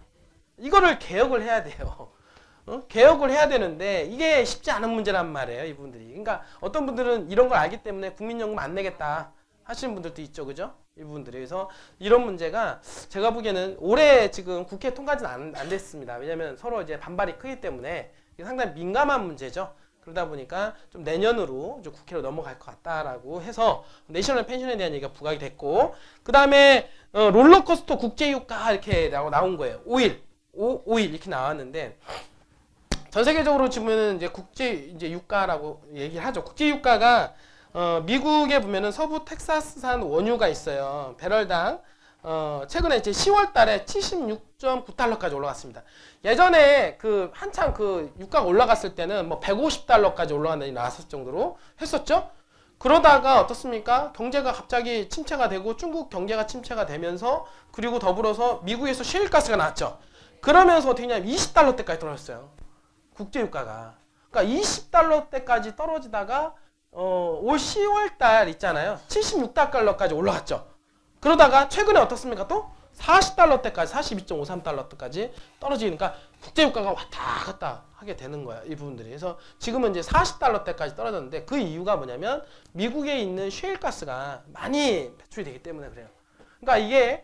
이거를 개혁을 해야 돼요. 개혁을 해야 되는데 이게 쉽지 않은 문제란 말이에요. 이분들이. 그러니까 어떤 분들은 이런 걸 알기 때문에 국민연금 안 내겠다 하시는 분들도 있죠. 그죠? 이분들이. 그래서 이런 문제가 제가 보기에는 올해 지금 국회 통과는 안 됐습니다. 왜냐면 서로 이제 반발이 크기 때문에 이게 상당히 민감한 문제죠. 그러다 보니까 좀 내년으로 이제 국회로 넘어갈 것 같다라고 해서 내셔널 펜션에 대한 얘기가 부각이 됐고, 그 다음에 롤러코스터 국제유가 이렇게 나온 거예요. 5일 이렇게 나왔는데, 전 세계적으로 지금은 이제 유가라고 얘기를 하죠. 국제유가가 미국에 보면은 서부 텍사스산 원유가 있어요. 배럴당 최근에 이제 10월 달에 76.9달러까지 올라갔습니다. 예전에 한창 유가가 올라갔을 때는 뭐 150달러까지 올라간다니 나왔을 정도로 했었죠. 그러다가 어떻습니까? 경제가 갑자기 침체가 되고 중국 경제가 침체가 되면서, 그리고 더불어서 미국에서 셰일가스가 나왔죠. 그러면서 어떻게 했냐면 20달러대까지 떨어졌어요. 국제유가가. 그러니까 20달러대까지 떨어지다가 올 10월 달 있잖아요. 76달러까지 올라갔죠. 그러다가 최근에 어떻습니까? 또 40달러대까지 42.53달러대까지 떨어지니까 국제유가가 왔다 갔다 하게 되는 거야. 이 부분들이. 그래서 지금은 이제 40달러대까지 떨어졌는데 그 이유가 뭐냐면 미국에 있는 셰일가스가 많이 배출이 되기 때문에 그래요. 그러니까 이게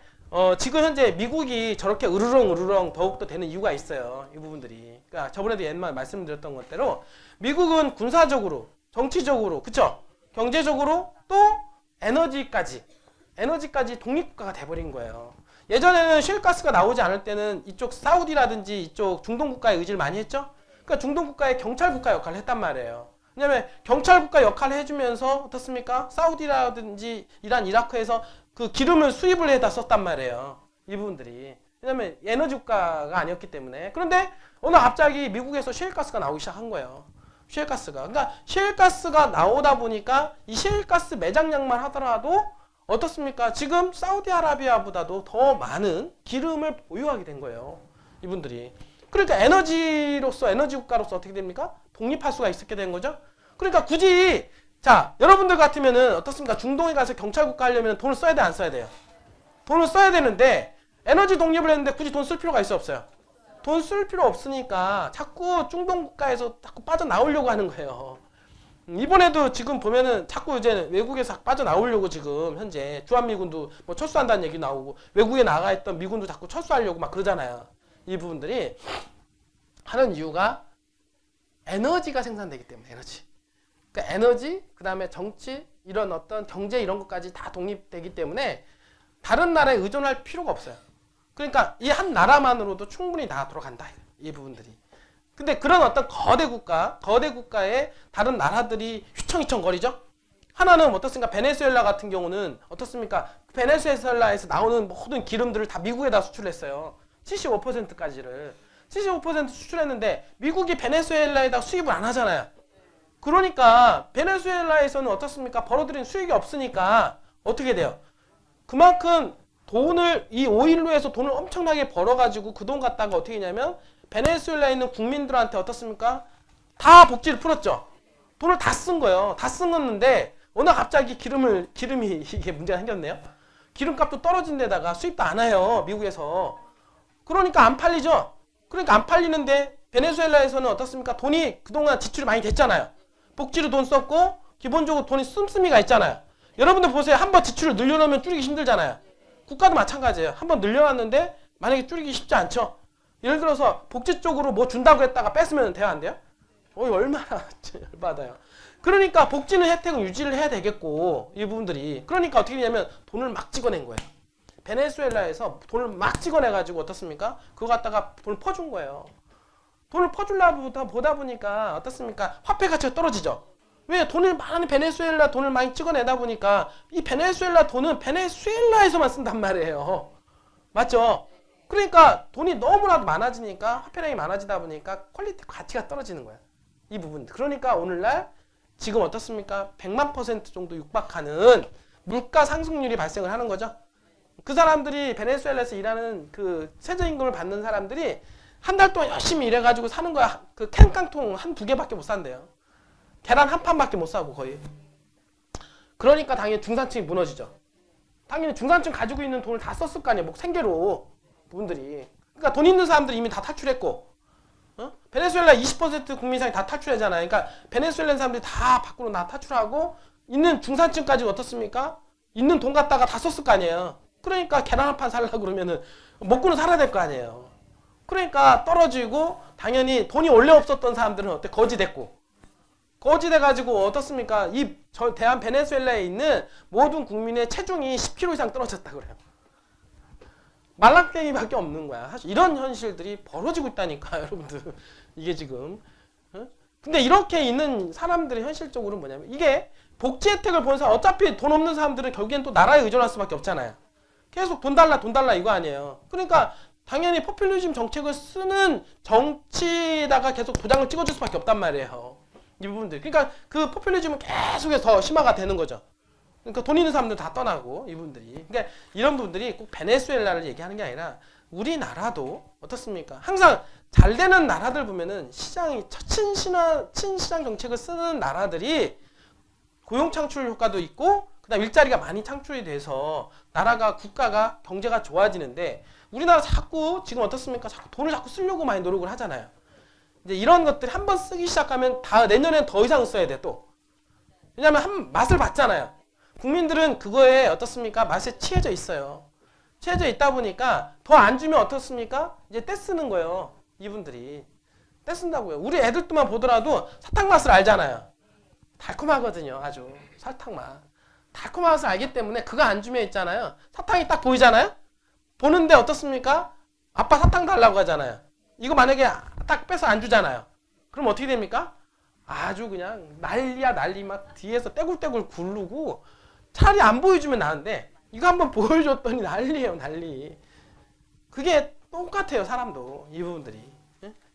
지금 현재 미국이 저렇게 으르렁 더욱더 되는 이유가 있어요. 이 부분들이. 그러니까 저번에도 옛날 말씀드렸던 것대로 미국은 군사적으로, 정치적으로, 그쵸? 경제적으로 또 에너지까지 독립국가가 돼버린 거예요. 예전에는 셰일가스가 나오지 않을 때는 이쪽 사우디라든지 이쪽 중동국가에 의지를 많이 했죠? 그러니까 중동국가의 경찰국가 역할을 했단 말이에요. 왜냐면 경찰국가 역할을 해주면서 어떻습니까? 사우디라든지 이란, 이라크에서 그 기름을 수입을 해다 썼단 말이에요. 이 부분들이. 왜냐면 에너지국가가 아니었기 때문에. 그런데 어느 갑자기 미국에서 셰일가스가 나오기 시작한 거예요. 셰일가스가. 그러니까 셰일가스가 나오다 보니까 이 셰일가스 매장량만 하더라도 어떻습니까? 지금 사우디아라비아보다도 더 많은 기름을 보유하게 된 거예요. 이분들이. 그러니까 에너지 국가로서 어떻게 됩니까? 독립할 수가 있게 된 거죠. 그러니까 굳이 자, 여러분들 같으면은 어떻습니까? 중동에 가서 경찰국가 하려면 돈을 써야 돼, 안 써야 돼요? 돈을 써야 되는데 에너지 독립을 했는데 굳이 돈 쓸 필요가 있어, 없어요? 돈 쓸 필요 없으니까 자꾸 중동 국가에서 자꾸 빠져나오려고 하는 거예요. 이번에도 지금 보면은 자꾸 이제 외국에서 빠져나오려고 지금 현재 주한미군도 뭐 철수한다는 얘기 나오고 외국에 나가 있던 미군도 자꾸 철수하려고 막 그러잖아요. 이 부분들이 하는 이유가 에너지가 생산되기 때문에. 그러니까 에너지, 그 다음에 정치, 이런 어떤 경제 이런 것까지 다 독립되기 때문에 다른 나라에 의존할 필요가 없어요. 그러니까 이 한 나라만으로도 충분히 다 돌아간다. 이 부분들이. 근데 그런 어떤 거대 국가에 다른 나라들이 휘청휘청 거리죠? 하나는 어떻습니까? 베네수엘라 같은 경우는 어떻습니까? 베네수엘라에서 나오는 모든 기름들을 다 미국에다 수출했어요. 75%까지를. 75% 수출했는데 미국이 베네수엘라에다 수입을 안 하잖아요. 그러니까 베네수엘라에서는 어떻습니까? 벌어들인 수익이 없으니까 어떻게 돼요? 그만큼 돈을 이 오일로 해서 돈을 엄청나게 벌어가지고 그 돈 갖다가 어떻게 했냐면 베네수엘라에 있는 국민들한테 어떻습니까? 다 복지를 풀었죠. 돈을 다 쓴 거예요. 다 쓴 건데 어느 갑자기 기름이 이게 문제가 생겼네요. 기름값도 떨어진 데다가 수입도 안 와요. 미국에서. 그러니까 안 팔리죠. 그러니까 안 팔리는데 베네수엘라에서는 어떻습니까? 돈이 그동안 지출이 많이 됐잖아요. 복지로 돈 썼고 기본적으로 돈이 씀씀이가 있잖아요. 여러분들 보세요. 한번 지출을 늘려놓으면 줄이기 힘들잖아요. 국가도 마찬가지예요. 한번 늘려놨는데 만약에 줄이기 쉽지 않죠. 예를 들어서 복지 쪽으로 뭐 준다고 했다가 뺐으면 돼요? 안 돼요? 얼마나 열받아요. 그러니까 복지는 혜택은 유지를 해야 되겠고 이 부분들이 그러니까 어떻게 되냐면 돈을 막 찍어낸 거예요. 베네수엘라에서 돈을 막 찍어내가지고 어떻습니까? 그거 갖다가 돈을 퍼준 거예요. 돈을 퍼주려고 보다 보니까 어떻습니까? 화폐 가치가 떨어지죠. 왜? 돈을 많은 베네수엘라 돈을 많이 찍어내다 보니까 이 베네수엘라 돈은 베네수엘라에서만 쓴단 말이에요. 맞죠? 그러니까 돈이 너무나도 많아지니까 화폐량이 많아지다 보니까 퀄리티 가치가 떨어지는 거야. 이 부분. 그러니까 오늘날 지금 어떻습니까? 100만% 정도 육박하는 물가 상승률이 발생을 하는 거죠. 그 사람들이 베네수엘라에서 일하는 그 최저임금을 받는 사람들이 한 달 동안 열심히 일해가지고 사는 거야. 그 캔깡통 한 두 개밖에 못 산대요. 계란 한 판밖에 못 사고 거의. 그러니까 당연히 중산층이 무너지죠. 당연히 중산층 가지고 있는 돈을 다 썼을 거 아니에요. 뭐 생계로 분들이. 그러니까 돈 있는 사람들이 이미 다 탈출했고 베네수엘라 20% 국민 이상이 다 탈출하잖아요. 그러니까 베네수엘라 사람들이 다 밖으로 다 탈출하고 있는 중산층까지 어떻습니까? 있는 돈 갖다가 다 썼을 거 아니에요. 그러니까 계란 한 판 살려고 그러면은 먹고는 살아야 될 거 아니에요. 그러니까 떨어지고 당연히 돈이 원래 없었던 사람들은 어때? 거지 됐고. 거지 돼가지고 어떻습니까? 저 대한 베네수엘라에 있는 모든 국민의 체중이 10kg 이상 떨어졌다 그래요. 말랑땡이밖에 없는 거야. 사실 이런 현실들이 벌어지고 있다니까 여러분들. 이게 지금. 근데 이렇게 있는 사람들의 현실적으로 뭐냐면 이게 복지 혜택을 보는 사람 어차피 돈 없는 사람들은 결국엔 또 나라에 의존할 수밖에 없잖아요. 계속 돈 달라 이거 아니에요. 그러니까 당연히 포퓰리즘 정책을 쓰는 정치에다가 계속 도장을 찍어줄 수밖에 없단 말이에요. 이 부분들. 그러니까 그 포퓰리즘은 계속해서 더 심화가 되는 거죠. 그러니까 돈 있는 사람들 다 떠나고 이분들이. 그러니까 이런 부분들이 꼭 베네수엘라를 얘기하는 게 아니라 우리나라도 어떻습니까? 항상 잘 되는 나라들 보면은 시장이 친시장 정책을 쓰는 나라들이 고용 창출 효과도 있고 그다음 일자리가 많이 창출이 돼서 나라가 국가가 경제가 좋아지는데 우리나라 자꾸 지금 어떻습니까? 자꾸 돈을 자꾸 쓰려고 많이 노력을 하잖아요. 이제 이런 것들이 한번 쓰기 시작하면 내년엔 더 이상 써야 돼 또. 왜냐하면 맛을 봤잖아요. 국민들은 그거에 어떻습니까? 맛에 취해져 있어요. 취해져 있다 보니까 더 안 주면 어떻습니까? 이제 떼쓰는 거예요. 이분들이. 떼쓴다고요. 우리 애들도만 보더라도 사탕 맛을 알잖아요. 달콤하거든요. 아주. 설탕 맛. 달콤한 맛을 알기 때문에 그거 안 주면 있잖아요. 사탕이 딱 보이잖아요. 보는데 어떻습니까? 아빠 사탕 달라고 하잖아요. 이거 만약에 딱 빼서 안 주잖아요. 그럼 어떻게 됩니까? 아주 그냥 난리야 난리. 막 뒤에서 떼굴떼굴 굴르고 차라리 안 보여주면 나은데 이거 한번 보여줬더니 난리예요 난리. 그게 똑같아요. 사람도 이 부분들이.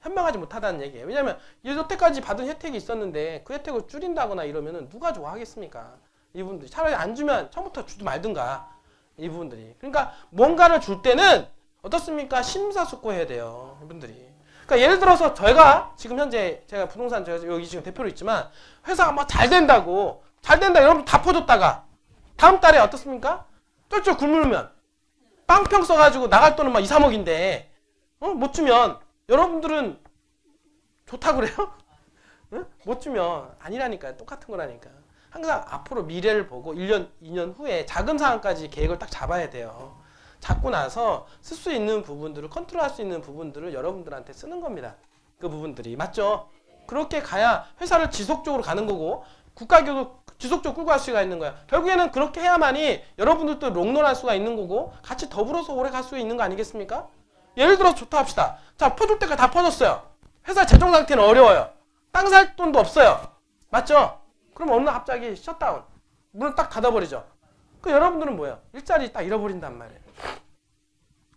현명하지 못하다는 얘기예요. 왜냐하면 여태까지 받은 혜택이 있었는데 그 혜택을 줄인다거나 이러면은 누가 좋아하겠습니까? 이분들이. 차라리 안 주면 처음부터 주지 말든가. 이 부분들이. 그러니까 뭔가를 줄 때는 어떻습니까? 심사숙고해야 돼요. 이분들이. 그러니까 예를 들어서 제가 지금 현재 제가 부동산 제가 여기 지금 대표로 있지만 회사가 막 잘 된다 여러분 다 퍼줬다가 다음 달에 어떻습니까? 쫄쫄 굶으면 빵평 써가지고 나갈 돈은 막 2, 3억인데 못 주면 여러분들은 좋다 그래요? 못 주면 아니라니까요. 똑같은 거라니까. 항상 앞으로 미래를 보고 1년, 2년 후에 자금 상황까지 계획을 딱 잡아야 돼요. 잡고 나서 쓸 수 있는 부분들을 컨트롤할 수 있는 부분들을 여러분들한테 쓰는 겁니다. 그 부분들이. 맞죠? 그렇게 가야 회사를 지속적으로 가는 거고 국가교도 지속적으로 끌고 갈 수가 있는 거야. 결국에는 그렇게 해야만이 여러분들도 롱런할 수가 있는 거고 같이 더불어서 오래 갈 수 있는 거 아니겠습니까? 예를 들어서 좋다 합시다. 자, 퍼줄 때까지 다 퍼줬어요. 회사 재정 상태는 어려워요. 땅 살 돈도 없어요. 맞죠? 그럼 어느 날 갑자기 셧다운. 문을 딱 닫아버리죠. 그 여러분들은 뭐예요? 일자리 딱 잃어버린단 말이에요.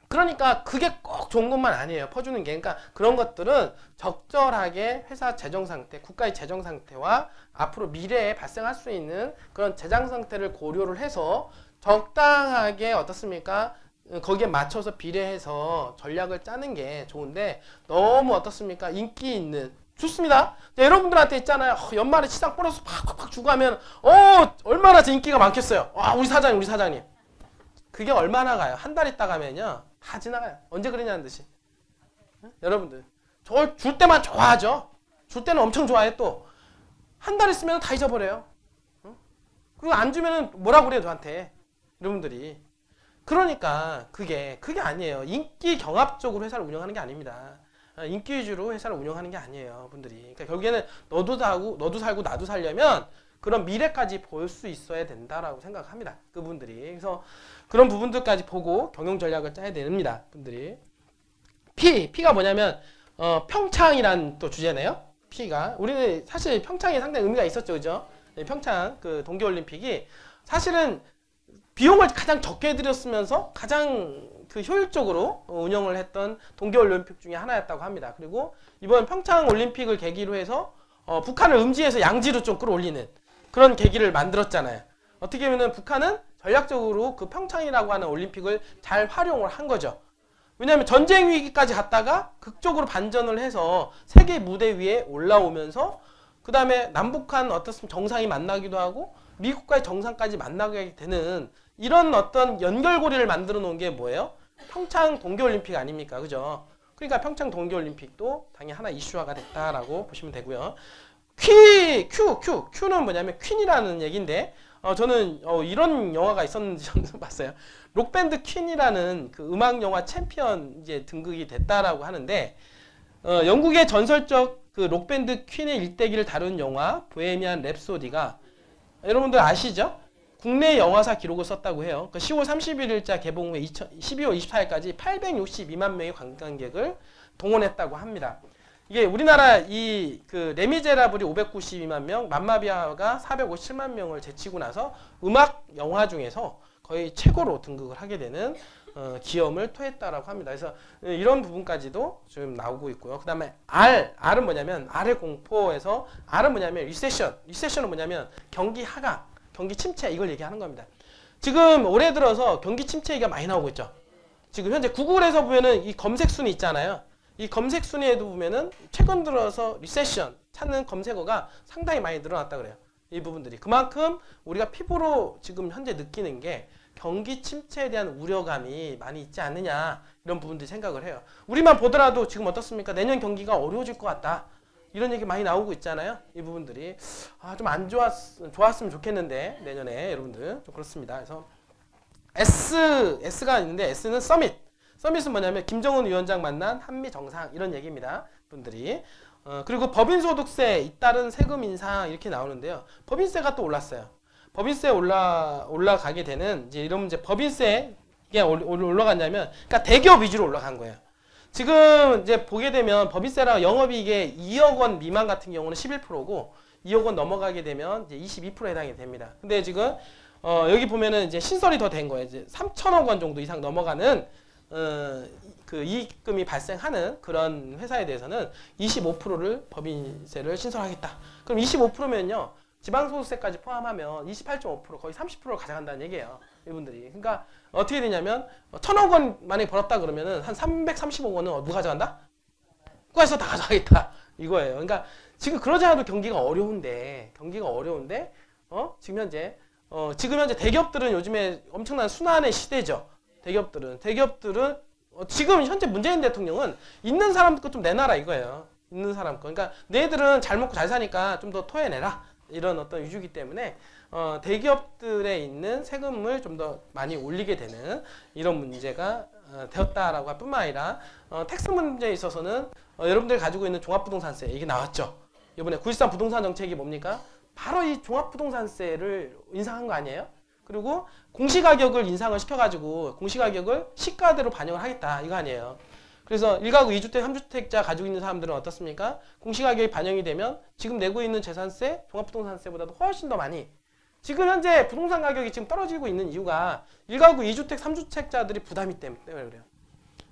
그러니까 그게 꼭 좋은 것만 아니에요. 퍼주는 게. 그러니까 그런 것들은 적절하게 회사 재정 상태, 국가의 재정 상태와 앞으로 미래에 발생할 수 있는 그런 재정 상태를 고려를 해서 적당하게 어떻습니까? 거기에 맞춰서 비례해서 전략을 짜는 게 좋은데 너무 어떻습니까? 인기 있는 좋습니다. 여러분들한테 있잖아요. 연말에 시장 보너스 팍팍팍 주고 하면 얼마나 인기가 많겠어요. 와, 우리 사장님. 그게 얼마나 가요? 한 달 있다 가면요. 다 지나가요. 언제 그러냐는 듯이. 응? 여러분들. 저걸 줄 때만 좋아하죠. 줄 때는 엄청 좋아해 또. 한 달 있으면 다 잊어버려요. 응? 그리고 안 주면은 뭐라고 그래요, 저한테. 여러분들이. 그러니까 그게 아니에요. 인기 경합적으로 회사를 운영하는 게 아닙니다. 인기 위주로 회사를 운영하는 게 아니에요, 분들이. 그러니까 결국에는 너도 살고 나도 살려면 그런 미래까지 볼 수 있어야 된다라고 생각합니다. 그분들이. 그래서 그런 부분들까지 보고 경영 전략을 짜야 됩니다, 분들이. P가 뭐냐면 평창이란 또 주제네요. P가 우리는 사실 평창에 상당히 의미가 있었죠, 그죠? 평창 그 동계올림픽이 사실은 비용을 가장 적게 들였으면서 가장 그 효율적으로 운영을 했던 동계올림픽 중에 하나였다고 합니다. 그리고 이번 평창올림픽을 계기로 해서 북한을 음지에서 양지로 좀 끌어올리는 그런 계기를 만들었잖아요. 어떻게 보면 북한은 전략적으로 그 평창이라고 하는 올림픽을 잘 활용을 한 거죠. 왜냐하면 전쟁 위기까지 갔다가 극적으로 반전을 해서 세계 무대 위에 올라오면서 그 다음에 남북한 어떻습니까 정상이 만나기도 하고 미국과의 정상까지 만나게 되는 이런 어떤 연결고리를 만들어 놓은 게 뭐예요? 평창 동계올림픽 아닙니까? 그죠? 그러니까 평창 동계올림픽도 당연히 하나 이슈화가 됐다라고 보시면 되고요. Q는 뭐냐면 퀸이라는 얘기인데 저는 이런 영화가 있었는지 저는 봤어요. 록밴드 퀸이라는 그 음악 영화 챔피언 이제 등극이 됐다라고 하는데 영국의 전설적 그 록밴드 퀸의 일대기를 다룬 영화 보헤미안 랩소디가 여러분들 아시죠? 국내 영화사 기록을 썼다고 해요. 그 10월 31일자 개봉 후에 12월 24일까지 862만 명의 관광객을 동원했다고 합니다. 이게 우리나라 이 그 레미제라블이 592만 명, 맘마비아가 457만 명을 제치고 나서 음악 영화 중에서 거의 최고로 등극을 하게 되는 기염을 토했다라고 합니다. 그래서 이런 부분까지도 지금 나오고 있고요. 그 다음에 R은 뭐냐면 R의 공포에서 R은 뭐냐면 리세션은 뭐냐면 경기 하강, 경기 침체 이걸 얘기하는 겁니다. 지금 올해 들어서 경기 침체 얘기가 많이 나오고 있죠. 지금 현재 구글에서 보면은 이 검색 순위 있잖아요. 이 검색 순위에도 보면은 최근 들어서 리세션 찾는 검색어가 상당히 많이 늘어났다 그래요. 이 부분들이 그만큼 우리가 피부로 지금 현재 느끼는 게 경기 침체에 대한 우려감이 많이 있지 않느냐 이런 부분들이 생각을 해요. 우리만 보더라도 지금 어떻습니까? 내년 경기가 어려워질 것 같다. 이런 얘기 많이 나오고 있잖아요. 이 부분들이 좀 안 좋았으면 좋겠는데 내년에 여러분들 좀 그렇습니다. 그래서 S가 있는데 S는 서밋은 뭐냐면 김정은 위원장 만난 한미 정상 이런 얘기입니다. 분들이 그리고 법인소득세 잇따른 세금 인상 이렇게 나오는데요. 법인세가 또 올랐어요. 법인세 올라가게 되는 이제 이런 문제 법인세 이게 올라갔냐면 그러니까 대기업 위주로 올라간 거예요. 지금 이제 보게 되면 법인세랑 영업이익의 2억 원 미만 같은 경우는 11%고 2억 원 넘어가게 되면 이제 22%에 해당이 됩니다. 근데 지금 여기 보면은 이제 신설이 더 된 거예요. 이제 3천억 원 정도 이상 넘어가는 그 이익금이 발생하는 그런 회사에 대해서는 25%를 법인세를 신설하겠다. 그럼 25%면요. 지방소득세까지 포함하면 28.5% 거의 30%를 가져간다는 얘기예요. 이분들이. 그러니까 어떻게 되냐면 1,000억 원 만약에 벌었다 그러면은 한 330억 원은 누가 가져간다? 국가에서 다 가져가겠다. 이거예요. 그러니까 지금 그러지 않아도 경기가 어려운데 지금 현재 대기업들은 요즘에 엄청난 순환의 시대죠. 대기업들은 지금 현재 문재인 대통령은 있는 사람 거 좀 내놔라 이거예요. 있는 사람 거. 그러니까 너희들은 잘 먹고 잘 사니까 좀 더 토해내라. 이런 어떤 위주기 때문에 대기업들에 있는 세금을 좀 더 많이 올리게 되는 이런 문제가 되었다라고 할 뿐만 아니라 텍스 문제에 있어서는 여러분들이 가지고 있는 종합부동산세 이게 나왔죠. 이번에 9.13 부동산 정책이 뭡니까? 바로 이 종합부동산세를 인상한 거 아니에요? 그리고 공시가격을 인상을 시켜가지고 공시가격을 시가대로 반영을 하겠다 이거 아니에요. 그래서 1가구 2주택 3주택자 가지고 있는 사람들은 어떻습니까? 공시가격이 반영이 되면 지금 내고 있는 재산세, 종합부동산세보다도 훨씬 더 많이 지금 현재 부동산 가격이 지금 떨어지고 있는 이유가 1가구 2주택 3주택자들이 부담이 때문에 그래요.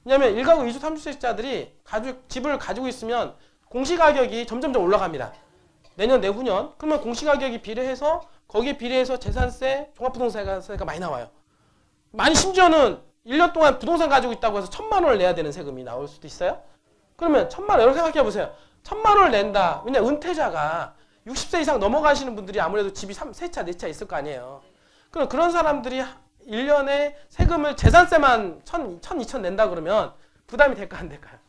왜냐하면 1가구 2주 3주택자들이 집을 가지고 있으면 공시가격이 점점점 올라갑니다. 내년 내후년 그러면 공시가격이 비례해서 거기에 비례해서 재산세, 종합부동산세가 많이 나와요. 많이 심지어는 1년 동안 부동산 가지고 있다고 해서 1,000만 원을 내야 되는 세금이 나올 수도 있어요. 그러면 1,000만 원, 여러분 생각해 보세요. 1,000만 원을 낸다. 왜냐 은퇴자가 60세 이상 넘어가시는 분들이 아무래도 집이 3차, 4차 있을 거 아니에요. 그럼 그런 사람들이 1년에 세금을 재산세만 1,000, 2,000 낸다 그러면 부담이 될까 안 될까요?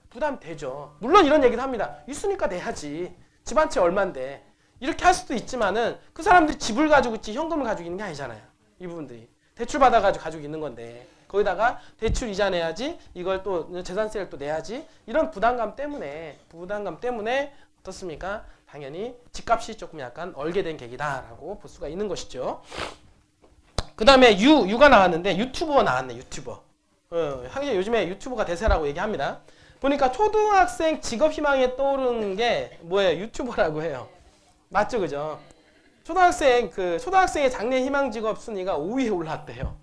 부담이 되죠. 물론 이런 얘기도 합니다. 있으니까 내야지. 집 한 채 얼만데. 이렇게 할 수도 있지만은 그 사람들이 집을 가지고 있지 현금을 가지고 있는 게 아니잖아요. 이 부분들이. 대출 받아가지고 가지고 있는 건데 거기다가 대출 이자 내야지 이걸 또 재산세를 또 내야지 이런 부담감 때문에 어떻습니까? 당연히 집값이 조금 약간 얼게 된 계기다라고 볼 수가 있는 것이죠. 그 다음에 유가 나왔는데 유튜버 나왔네. 유튜버. 요즘에 유튜버가 대세라고 얘기합니다. 보니까 초등학생 직업희망에 떠오르는 게 뭐예요? 유튜버라고 해요. 맞죠? 그죠? 초등학생의 장래 희망 직업 순위가 5위에 올랐대요.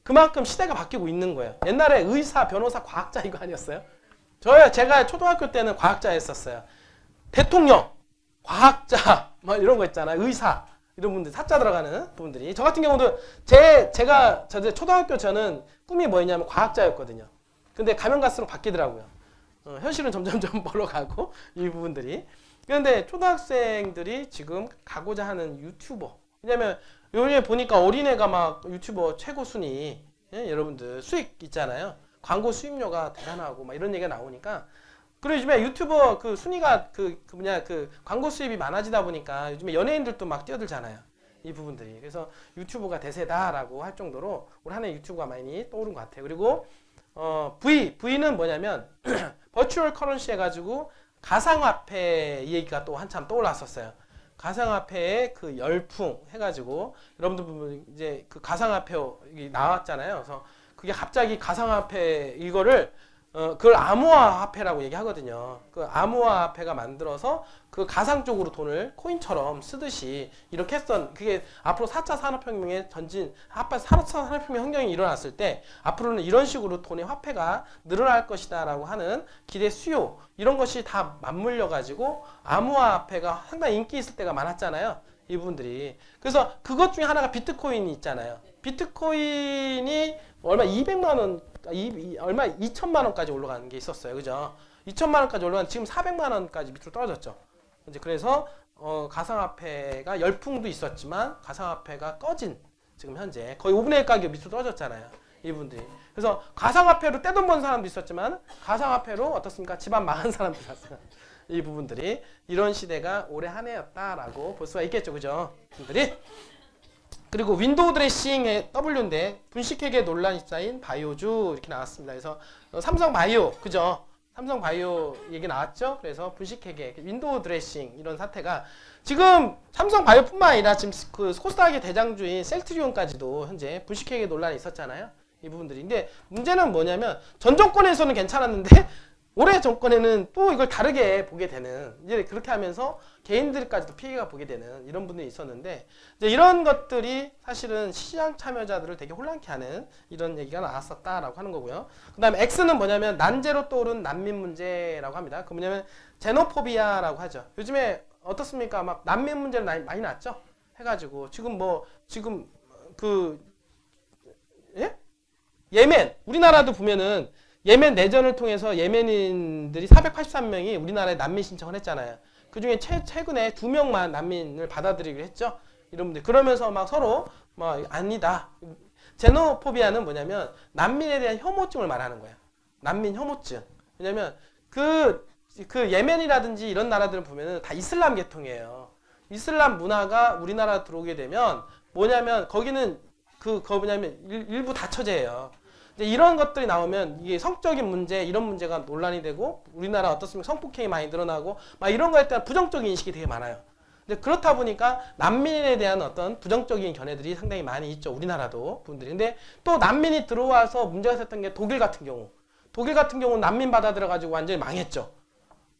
그만큼 시대가 바뀌고 있는 거예요. 옛날에 의사, 변호사, 과학자 이거 아니었어요? 제가 초등학교 때는 과학자 했었어요. 대통령, 과학자, 뭐 이런 거 있잖아요. 의사, 이런 분들, 사자 들어가는 분들이. 저 같은 경우도 제가 초등학교 저는 꿈이 뭐였냐면 과학자였거든요. 근데 가면 갈수록 바뀌더라고요. 현실은 점점점 멀어가고, 이 부분들이. 그런데 초등학생들이 지금 가고자 하는 유튜버. 왜냐면 요즘에 보니까 어린애가 막 유튜버 최고 순위, 여러분들 수익 있잖아요. 광고 수입료가 대단하고 막 이런 얘기가 나오니까. 그리고 요즘에 유튜버 그 순위가 그 광고 수입이 많아지다 보니까 요즘에 연예인들도 막 뛰어들잖아요. 이 부분들이. 그래서 유튜브가 대세다라고 할 정도로 올 한 해 유튜브가 많이 떠오른 것 같아요. 그리고 V는 뭐냐면 버추얼 커런시 해가지고 가상화폐 얘기가 또 한참 떠올랐었어요. 가상화폐의 그 열풍 해가지고 여러분들 보면 이제 그 가상화폐 나왔잖아요. 그래서 그게 갑자기 가상화폐 이거를 그걸 암호화폐라고 얘기하거든요. 그 암호화폐가 만들어서 그 가상 쪽으로 돈을 코인처럼 쓰듯이 이렇게 그게 앞으로 4차 산업혁명의 4차 산업혁명 환경이 일어났을 때 앞으로는 이런 식으로 돈의 화폐가 늘어날 것이다라고 하는 기대 수요 이런 것이 다 맞물려 가지고 암호화폐가 상당히 인기 있을 때가 많았잖아요. 이 부분들이. 그래서 그것 중에 하나가 비트코인이 있잖아요. 비트코인이 얼마 200만 원 얼마 2천만 원까지 올라가는 게 있었어요. 그죠? 2천만 원까지 올라간 지금 400만 원까지 밑으로 떨어졌죠. 이제 그래서 가상화폐가 열풍도 있었지만 가상화폐가 꺼진 지금 현재 거의 5분의 1 가격 밑으로 떨어졌잖아요. 이분들이. 그래서 가상화폐로 떼돈 번 사람도 있었지만 가상화폐로 어떻습니까? 집안 망한 사람도 있었어요. 이 부분들이 이런 시대가 올해 한 해였다라고 볼 수가 있겠죠. 그죠? 분들이. 그리고 윈도우 드레싱의 W인데 분식회계 논란이 쌓인 바이오주 이렇게 나왔습니다. 그래서 삼성 바이오 그죠? 삼성 바이오 얘기 나왔죠? 그래서 분식회계 윈도우 드레싱 이런 사태가 지금 삼성 바이오뿐만 아니라 지금 그 코스닥의 대장주인 셀트리온까지도 현재 분식회계 논란이 있었잖아요. 이 부분들이. 근데 문제는 뭐냐면 전 정권에서는 괜찮았는데 올해 정권에는 또 이걸 다르게 보게 되는 이제 그렇게 하면서 개인들까지도 피해가 보게 되는 이런 분들이 있었는데 이제 이런 것들이 사실은 시장 참여자들을 되게 혼란케 하는 이런 얘기가 나왔었다라고 하는 거고요. 그 다음에 X는 뭐냐면 난제로 떠오른 난민 문제라고 합니다. 그 뭐냐면 제노포비아라고 하죠. 요즘에 어떻습니까? 막 난민 문제는 많이 났죠? 해가지고 지금 예멘 우리나라도 보면은 예멘 내전을 통해서 예멘인들이 483명이 우리나라에 난민 신청을 했잖아요. 그 중에 최근에 2명만 난민을 받아들이기로 했죠. 이런 분들. 그러면서 막 서로 아니다. 제노포비아는 뭐냐면 난민에 대한 혐오증을 말하는 거예요. 난민 혐오증. 왜냐면 그 예멘이라든지 이런 나라들을 보면은 다 이슬람 계통이에요. 이슬람 문화가 우리나라 들어오게 되면 뭐냐면 거기는 일부 다처제예요. 이런 것들이 나오면 이게 성적인 문제 이런 문제가 논란이 되고 우리나라 어떻습니까? 성폭행이 많이 늘어나고 막 이런 거에 대한 부정적인 인식이 되게 많아요. 근데 그렇다 보니까 난민에 대한 어떤 부정적인 견해들이 상당히 많이 있죠. 우리나라도 분들이. 근데 또 난민이 들어와서 문제가 됐던 게 독일 같은 경우는 난민 받아들여가지고 완전히 망했죠.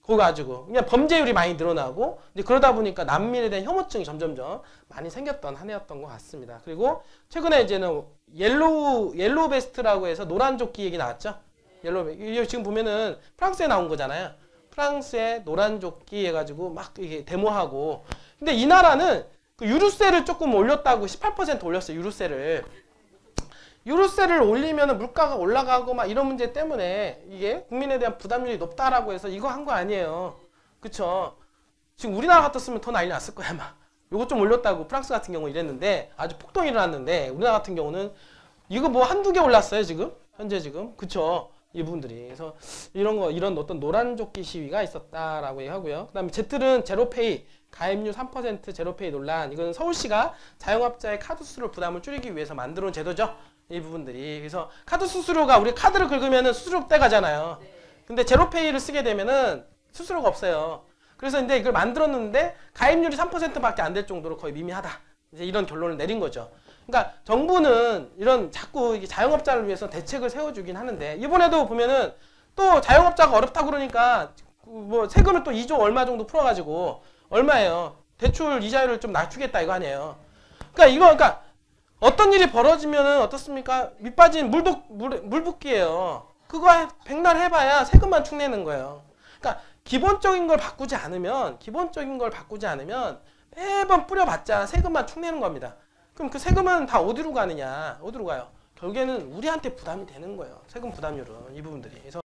그거 가지고 그냥 범죄율이 많이 늘어나고 이제 그러다 보니까 난민에 대한 혐오증이 점점점 많이 생겼던 한 해였던 것 같습니다. 그리고 최근에 이제는 옐로우 베스트라고 해서 노란 조끼 얘기 나왔죠. 옐로우 지금 보면은 프랑스에 나온 거잖아요. 프랑스의 노란 조끼 해가지고 막 이게 데모하고. 근데 이 나라는 그 유류세를 조금 올렸다고 18% 올렸어요. 유류세를 올리면 물가가 올라가고 막 이런 문제 때문에 이게 국민에 대한 부담률이 높다라고 해서 이거 한 거 아니에요. 그쵸? 지금 우리나라 같았으면 더 난리 났을 거야, 막. 요거 좀 올렸다고 프랑스 같은 경우 이랬는데 아주 폭동이 일어났는데 우리나라 같은 경우는 이거 뭐 한두 개 올랐어요 지금 현재 지금 그쵸 이 부분들이 그래서 이런 어떤 노란 조끼 시위가 있었다라고 얘기하고요. 그다음에 Z는 제로페이 가입률 3% 제로페이 논란 이거는 서울시가 자영업자의 카드 수수료 부담을 줄이기 위해서 만들어 온 제도죠. 이 부분들이 그래서 카드 수수료가 우리 카드를 긁으면은 수수료 떼가잖아요. 근데 제로페이를 쓰게 되면은 수수료가 없어요. 그래서 이제 이걸 만들었는데 가입률이 3%밖에 안 될 정도로 거의 미미하다. 이제 이런 결론을 내린 거죠. 그러니까 정부는 이런 자꾸 이게 자영업자를 위해서 대책을 세워주긴 하는데 이번에도 보면은 또 자영업자가 어렵다 그러니까 뭐 세금을 또 2조 얼마 정도 풀어가지고 얼마예요? 대출 이자율을 좀 낮추겠다 이거 아니에요. 그러니까 어떤 일이 벌어지면은 어떻습니까? 밑빠진 물붓기예요. 그거 백날 해봐야 세금만 축내는 거예요. 그러니까 기본적인 걸 바꾸지 않으면 매번 뿌려봤자 세금만 축내는 겁니다. 그럼 그 세금은 다 어디로 가느냐? 어디로 가요? 결국에는 우리한테 부담이 되는 거예요. 세금 부담률은 이 부분들이. 그래서